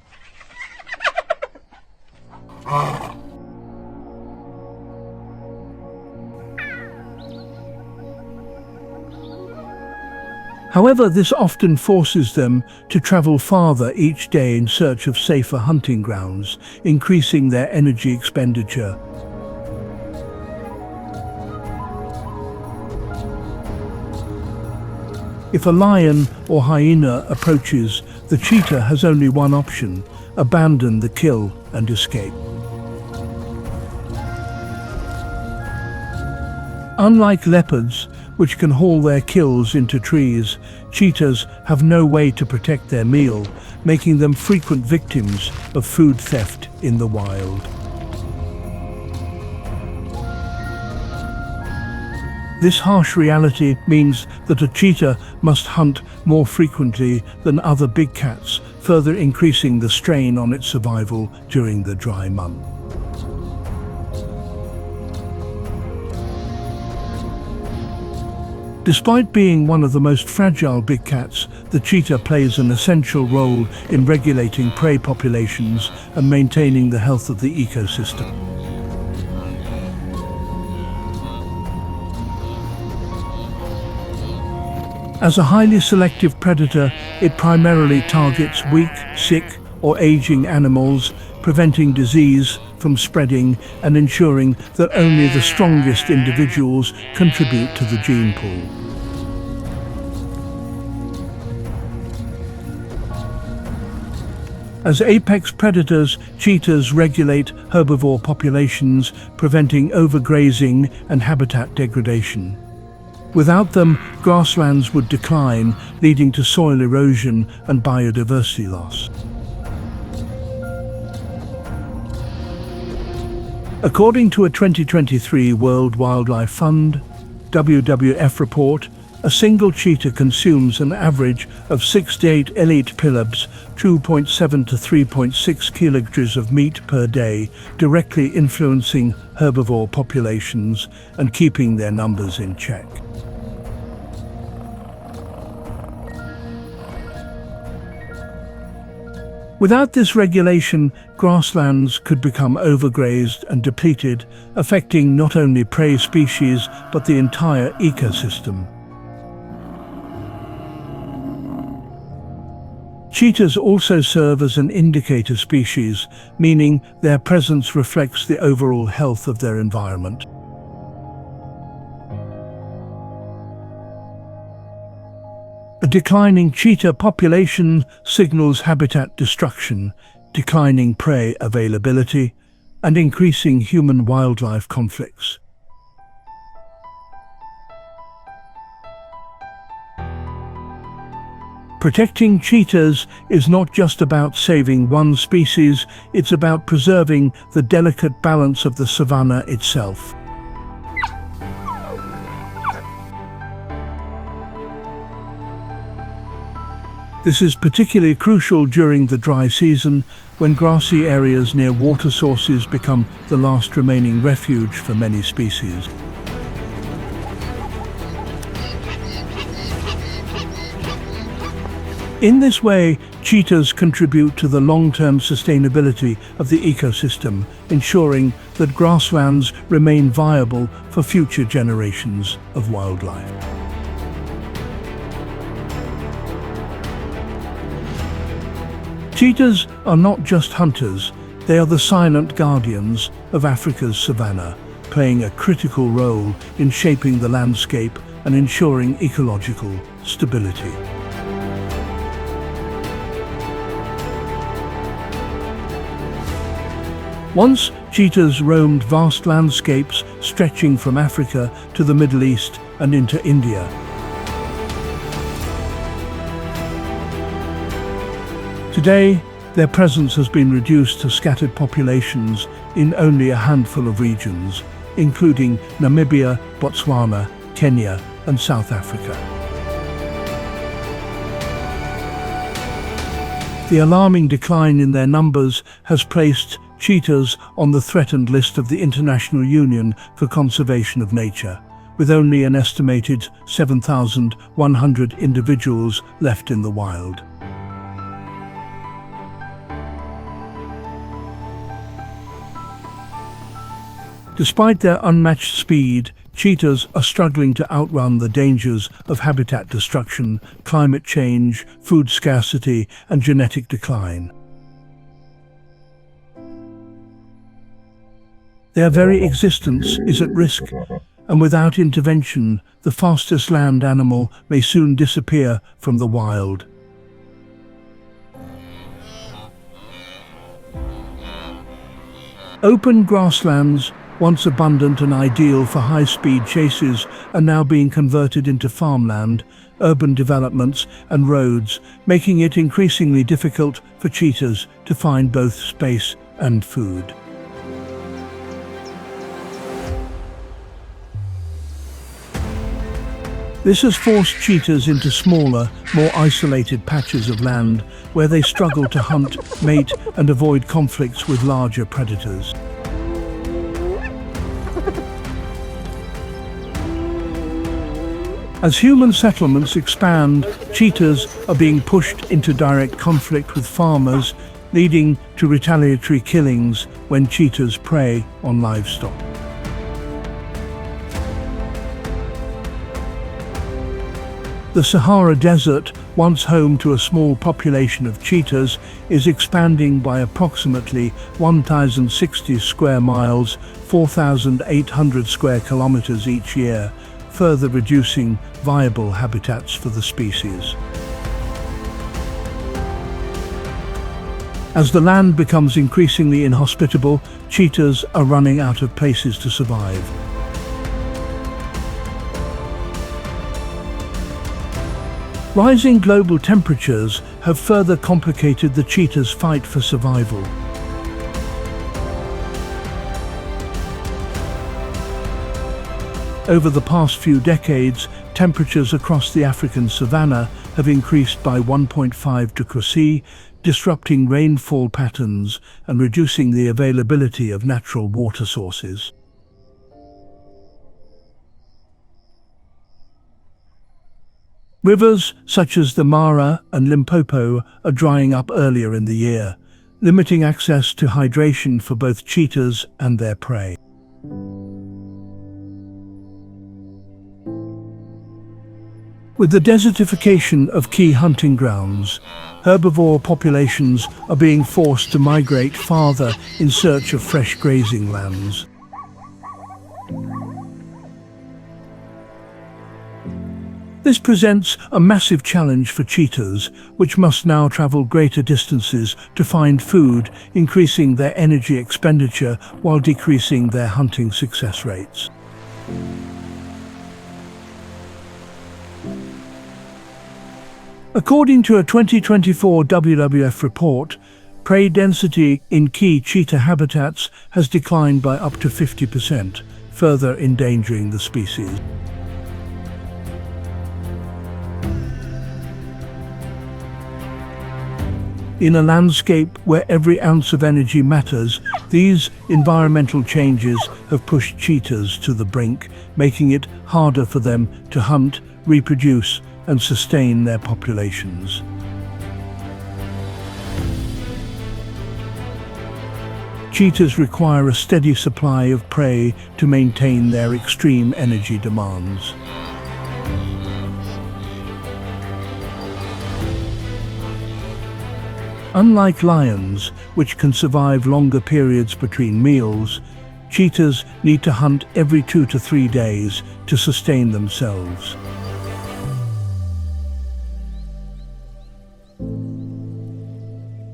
However, this often forces them to travel farther each day in search of safer hunting grounds, increasing their energy expenditure. If a lion or hyena approaches, the cheetah has only one option: abandon the kill and escape. Unlike leopards, which can haul their kills into trees, cheetahs have no way to protect their meal, making them frequent victims of food theft in the wild. This harsh reality means that a cheetah must hunt more frequently than other big cats, further increasing the strain on its survival during the dry months. Despite being one of the most fragile big cats, the cheetah plays an essential role in regulating prey populations and maintaining the health of the ecosystem. As a highly selective predator, it primarily targets weak, sick, or aging animals, preventing disease from spreading and ensuring that only the strongest individuals contribute to the gene pool. As apex predators, cheetahs regulate herbivore populations, preventing overgrazing and habitat degradation. Without them, grasslands would decline, leading to soil erosion and biodiversity loss. According to a 2023 World Wildlife Fund (WWF) report, a single cheetah consumes an average of 6 to 8 elite Perilous, 2.7 to 3.6 kilograms of meat per day, directly influencing herbivore populations and keeping their numbers in check. Without this regulation, grasslands could become overgrazed and depleted, affecting not only prey species but the entire ecosystem. Cheetahs also serve as an indicator species, meaning their presence reflects the overall health of their environment. A declining cheetah population signals habitat destruction, declining prey availability, and increasing human-wildlife conflicts. Protecting cheetahs is not just about saving one species, it's about preserving the delicate balance of the savannah itself. This is particularly crucial during the dry season, when grassy areas near water sources become the last remaining refuge for many species. In this way, cheetahs contribute to the long-term sustainability of the ecosystem, ensuring that grasslands remain viable for future generations of wildlife. Cheetahs are not just hunters, they are the silent guardians of Africa's savannah, playing a critical role in shaping the landscape and ensuring ecological stability. Once, cheetahs roamed vast landscapes stretching from Africa to the Middle East and into India. Today, their presence has been reduced to scattered populations in only a handful of regions, including Namibia, Botswana, Kenya, and South Africa. The alarming decline in their numbers has placed cheetahs on the threatened list of the International Union for Conservation of Nature, with only an estimated 7,100 individuals left in the wild. Despite their unmatched speed, cheetahs are struggling to outrun the dangers of habitat destruction, climate change, food scarcity, and genetic decline. Their very existence is at risk, and without intervention, the fastest land animal may soon disappear from the wild. Open grasslands, once abundant and ideal for high-speed chases, are now being converted into farmland, urban developments, and roads, making it increasingly difficult for cheetahs to find both space and food. This has forced cheetahs into smaller, more isolated patches of land where they struggle to hunt, mate, and avoid conflicts with larger predators. As human settlements expand, cheetahs are being pushed into direct conflict with farmers, leading to retaliatory killings when cheetahs prey on livestock. The Sahara Desert, once home to a small population of cheetahs, is expanding by approximately 1,060 square miles, 4,800 square kilometers each year, further reducing viable habitats for the species. As the land becomes increasingly inhospitable, cheetahs are running out of places to survive. Rising global temperatures have further complicated the cheetah's fight for survival. Over the past few decades, temperatures across the African savanna have increased by 1.5 degrees C, disrupting rainfall patterns and reducing the availability of natural water sources. Rivers such as the Mara and Limpopo are drying up earlier in the year, limiting access to hydration for both cheetahs and their prey. With the desertification of key hunting grounds, herbivore populations are being forced to migrate farther in search of fresh grazing lands. This presents a massive challenge for cheetahs, which must now travel greater distances to find food, increasing their energy expenditure while decreasing their hunting success rates. According to a 2024 WWF report, prey density in key cheetah habitats has declined by up to 50%, further endangering the species. In a landscape where every ounce of energy matters, these environmental changes have pushed cheetahs to the brink, making it harder for them to hunt, reproduce, and sustain their populations. Cheetahs require a steady supply of prey to maintain their extreme energy demands. Unlike lions, which can survive longer periods between meals, cheetahs need to hunt every 2 to 3 days to sustain themselves.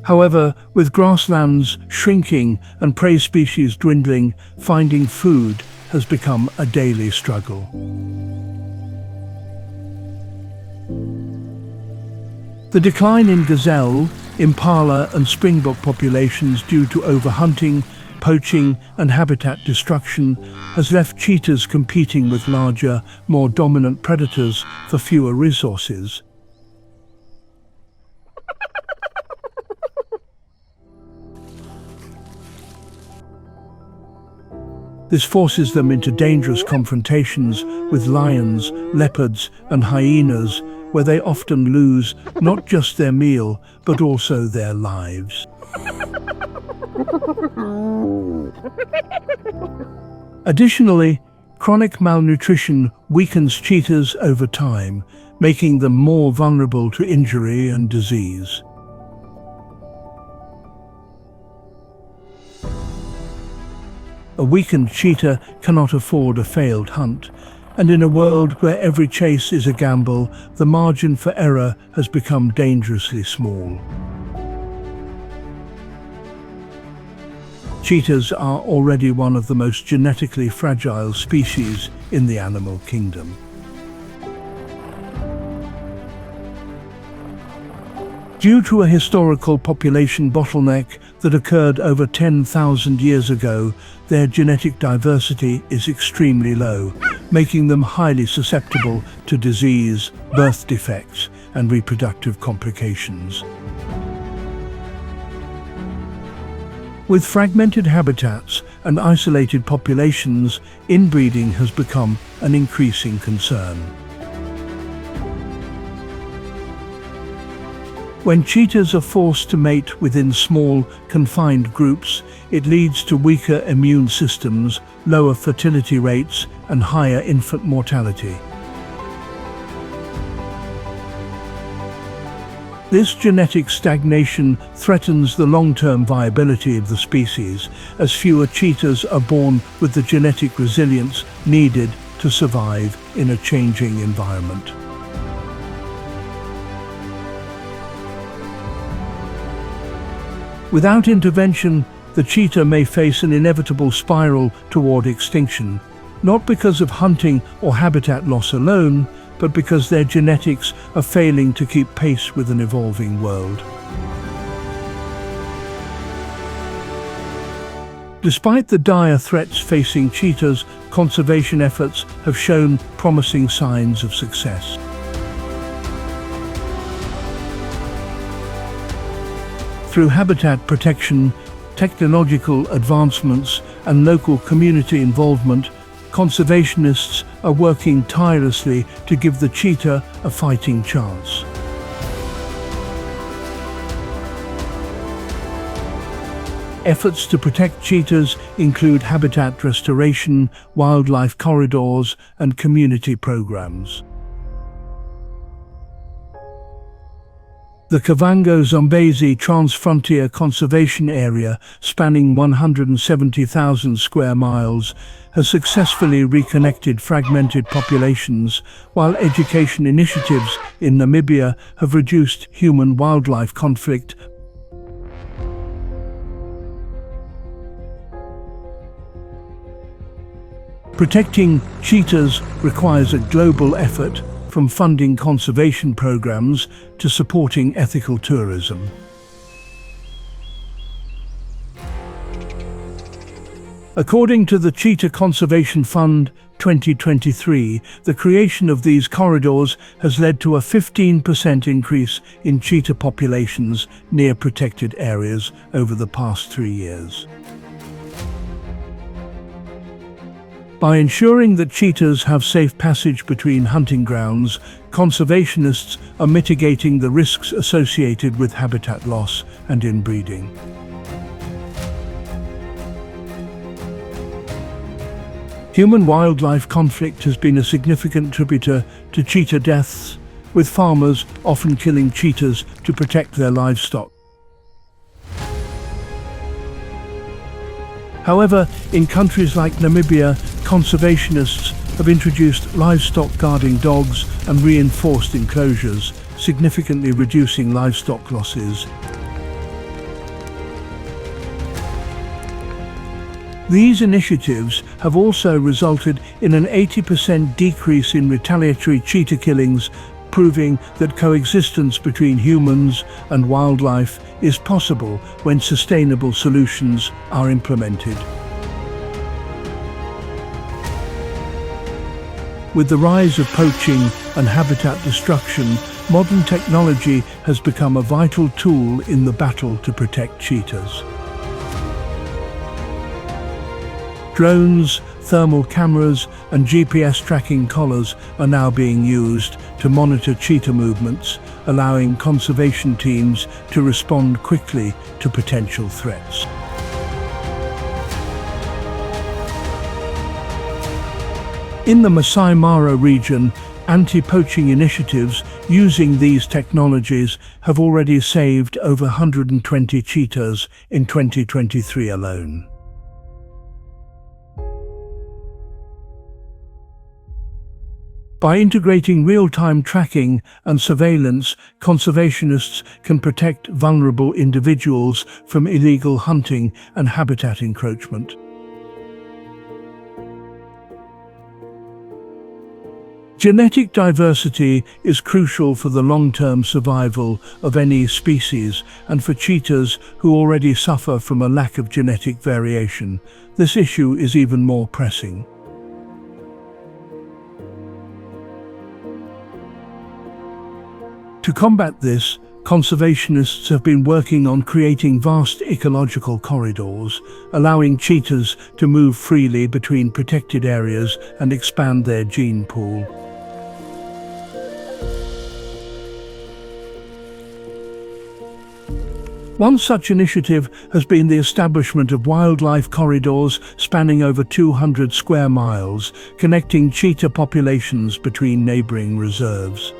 However, with grasslands shrinking and prey species dwindling, finding food has become a daily struggle. The decline in gazelle, impala and springbok populations due to overhunting, poaching and habitat destruction has left cheetahs competing with larger, more dominant predators for fewer resources. This forces them into dangerous confrontations with lions, leopards and hyenas, where they often lose not just their meal, but also their lives. Additionally, chronic malnutrition weakens cheetahs over time, making them more vulnerable to injury and disease. A weakened cheetah cannot afford a failed hunt, and in a world where every chase is a gamble, the margin for error has become dangerously small. Cheetahs are already one of the most genetically fragile species in the animal kingdom. Due to a historical population bottleneck that occurred over 10,000 years ago, their genetic diversity is extremely low, making them highly susceptible to disease, birth defects, and reproductive complications. With fragmented habitats and isolated populations, inbreeding has become an increasing concern. When cheetahs are forced to mate within small, confined groups, it leads to weaker immune systems, lower fertility rates, and higher infant mortality. This genetic stagnation threatens the long-term viability of the species, as fewer cheetahs are born with the genetic resilience needed to survive in a changing environment. Without intervention, the cheetah may face an inevitable spiral toward extinction, not because of hunting or habitat loss alone, but because their genetics are failing to keep pace with an evolving world. Despite the dire threats facing cheetahs, conservation efforts have shown promising signs of success. Through habitat protection, technological advancements, and local community involvement, conservationists are working tirelessly to give the cheetah a fighting chance. Efforts to protect cheetahs include habitat restoration, wildlife corridors, and community programs. The Kavango-Zambezi Trans-Frontier Conservation Area, spanning 170,000 square miles, has successfully reconnected fragmented populations, while education initiatives in Namibia have reduced human-wildlife conflict. Protecting cheetahs requires a global effort, from funding conservation programs to supporting ethical tourism. According to the Cheetah Conservation Fund 2023, the creation of these corridors has led to a 15% increase in cheetah populations near protected areas over the past 3 years. By ensuring that cheetahs have safe passage between hunting grounds, conservationists are mitigating the risks associated with habitat loss and inbreeding. Human-wildlife conflict has been a significant contributor to cheetah deaths, with farmers often killing cheetahs to protect their livestock. However, in countries like Namibia, conservationists have introduced livestock guarding dogs and reinforced enclosures, significantly reducing livestock losses. These initiatives have also resulted in an 80% decrease in retaliatory cheetah killings, proving that coexistence between humans and wildlife is possible when sustainable solutions are implemented. With the rise of poaching and habitat destruction, modern technology has become a vital tool in the battle to protect cheetahs. Drones, thermal cameras, and GPS tracking collars are now being used to monitor cheetah movements, allowing conservation teams to respond quickly to potential threats. In the Masai Mara region, anti-poaching initiatives using these technologies have already saved over 120 cheetahs in 2023 alone. By integrating real-time tracking and surveillance, conservationists can protect vulnerable individuals from illegal hunting and habitat encroachment. Genetic diversity is crucial for the long-term survival of any species, and for cheetahs who already suffer from a lack of genetic variation, this issue is even more pressing. To combat this, conservationists have been working on creating vast ecological corridors, allowing cheetahs to move freely between protected areas and expand their gene pool. One such initiative has been the establishment of wildlife corridors spanning over 200 square miles, connecting cheetah populations between neighboring reserves.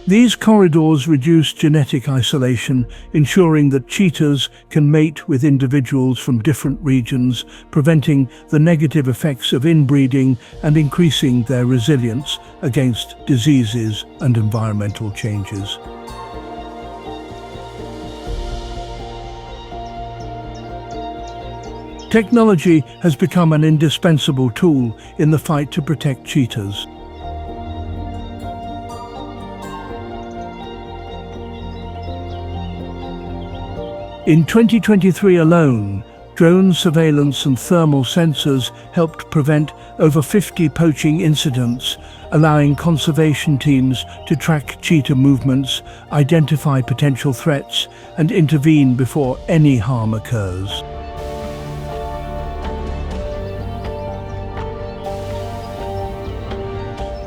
These corridors reduce genetic isolation, ensuring that cheetahs can mate with individuals from different regions, preventing the negative effects of inbreeding and increasing their resilience against diseases and environmental changes. Technology has become an indispensable tool in the fight to protect cheetahs. In 2023 alone, drone surveillance and thermal sensors helped prevent over 50 poaching incidents, allowing conservation teams to track cheetah movements, identify potential threats, and intervene before any harm occurs.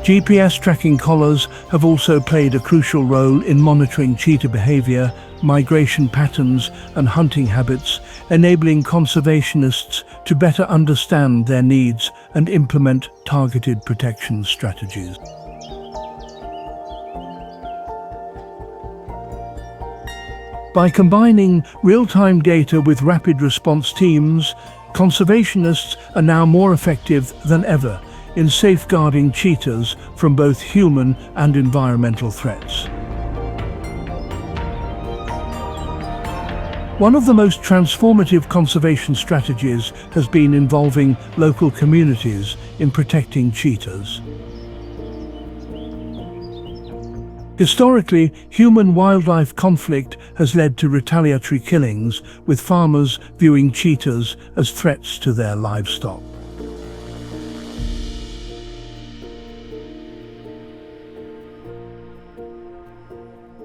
GPS tracking collars have also played a crucial role in monitoring cheetah behavior, migration patterns, and hunting habits, enabling conservationists to better understand their needs and implement targeted protection strategies. By combining real-time data with rapid response teams, conservationists are now more effective than ever in safeguarding cheetahs from both human and environmental threats. One of the most transformative conservation strategies has been involving local communities in protecting cheetahs. Historically, human-wildlife conflict has led to retaliatory killings, with farmers viewing cheetahs as threats to their livestock.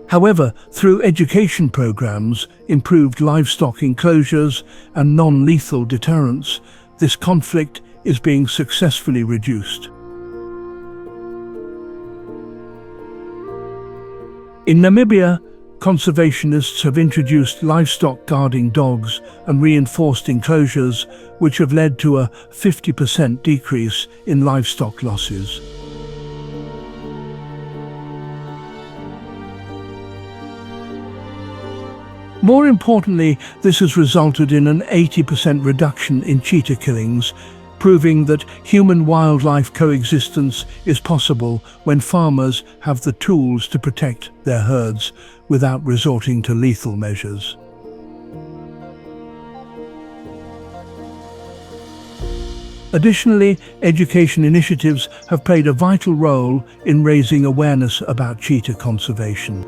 However, through education programs, improved livestock enclosures, and non-lethal deterrence, this conflict is being successfully reduced. In Namibia, conservationists have introduced livestock guarding dogs and reinforced enclosures, which have led to a 50% decrease in livestock losses. More importantly, this has resulted in an 80% reduction in cheetah killings, proving that human-wildlife coexistence is possible when farmers have the tools to protect their herds without resorting to lethal measures. Additionally, education initiatives have played a vital role in raising awareness about cheetah conservation.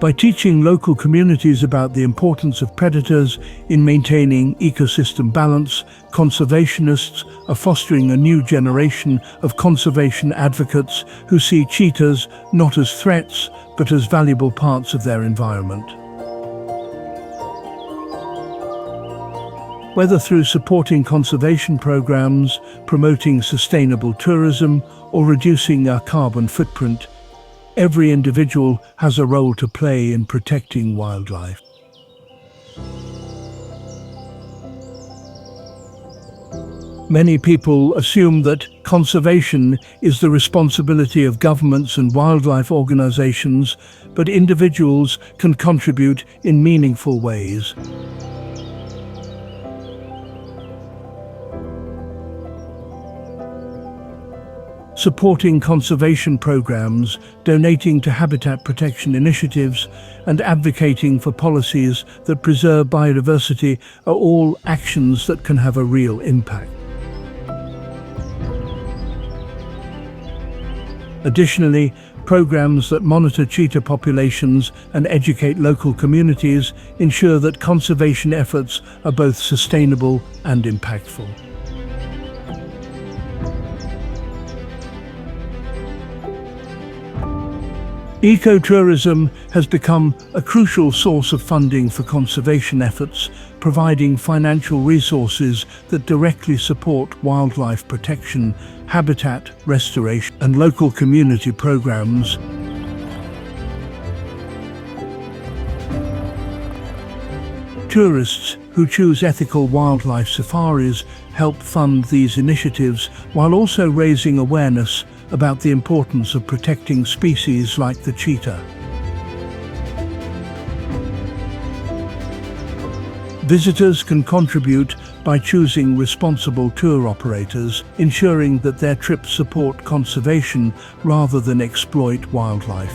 By teaching local communities about the importance of predators in maintaining ecosystem balance, conservationists are fostering a new generation of conservation advocates who see cheetahs not as threats, but as valuable parts of their environment. Whether through supporting conservation programs, promoting sustainable tourism, or reducing our carbon footprint, every individual has a role to play in protecting wildlife. Many people assume that conservation is the responsibility of governments and wildlife organizations, but individuals can contribute in meaningful ways. Supporting conservation programs, donating to habitat protection initiatives, and advocating for policies that preserve biodiversity are all actions that can have a real impact. Additionally, programs that monitor cheetah populations and educate local communities ensure that conservation efforts are both sustainable and impactful. Ecotourism has become a crucial source of funding for conservation efforts, providing financial resources that directly support wildlife protection, habitat restoration, and local community programs. Tourists who choose ethical wildlife safaris help fund these initiatives while also raising awareness about the importance of protecting species like the cheetah. Visitors can contribute by choosing responsible tour operators, ensuring that their trips support conservation rather than exploit wildlife.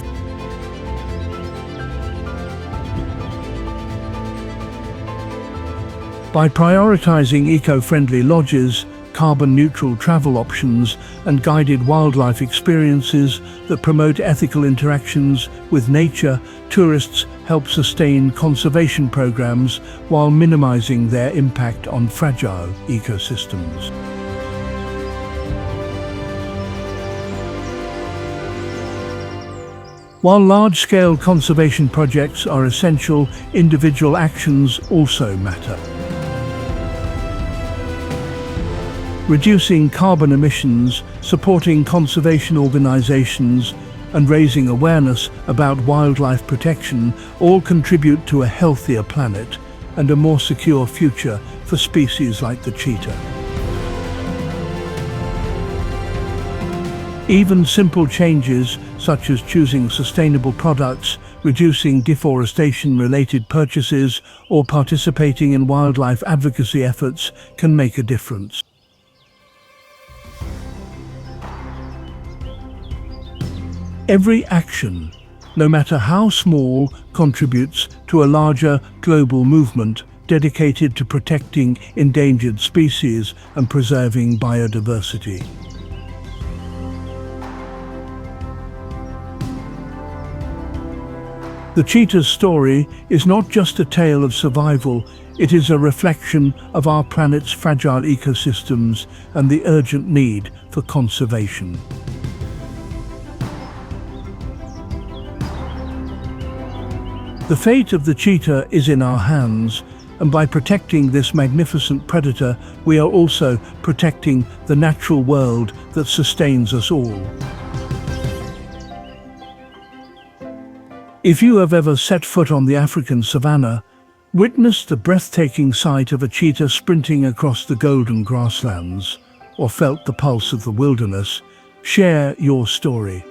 By prioritizing eco-friendly lodges, carbon-neutral travel options, and guided wildlife experiences that promote ethical interactions with nature, tourists help sustain conservation programs while minimizing their impact on fragile ecosystems. While large-scale conservation projects are essential, individual actions also matter. Reducing carbon emissions, supporting conservation organizations, and raising awareness about wildlife protection all contribute to a healthier planet and a more secure future for species like the cheetah. Even simple changes, such as choosing sustainable products, reducing deforestation-related purchases, or participating in wildlife advocacy efforts, can make a difference. Every action, no matter how small, contributes to a larger global movement dedicated to protecting endangered species and preserving biodiversity. The cheetah's story is not just a tale of survival, it is a reflection of our planet's fragile ecosystems and the urgent need for conservation. The fate of the cheetah is in our hands, and by protecting this magnificent predator, we are also protecting the natural world that sustains us all. If you have ever set foot on the African savannah, witnessed the breathtaking sight of a cheetah sprinting across the golden grasslands, or felt the pulse of the wilderness, share your story.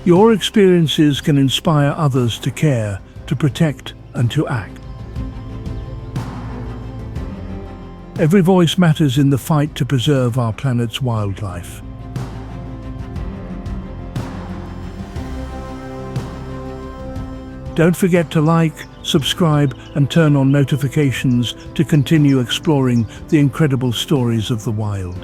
Your experiences can inspire others to care, to protect, and to act. Every voice matters in the fight to preserve our planet's wildlife. Don't forget to like, subscribe, and turn on notifications to continue exploring the incredible stories of the wild.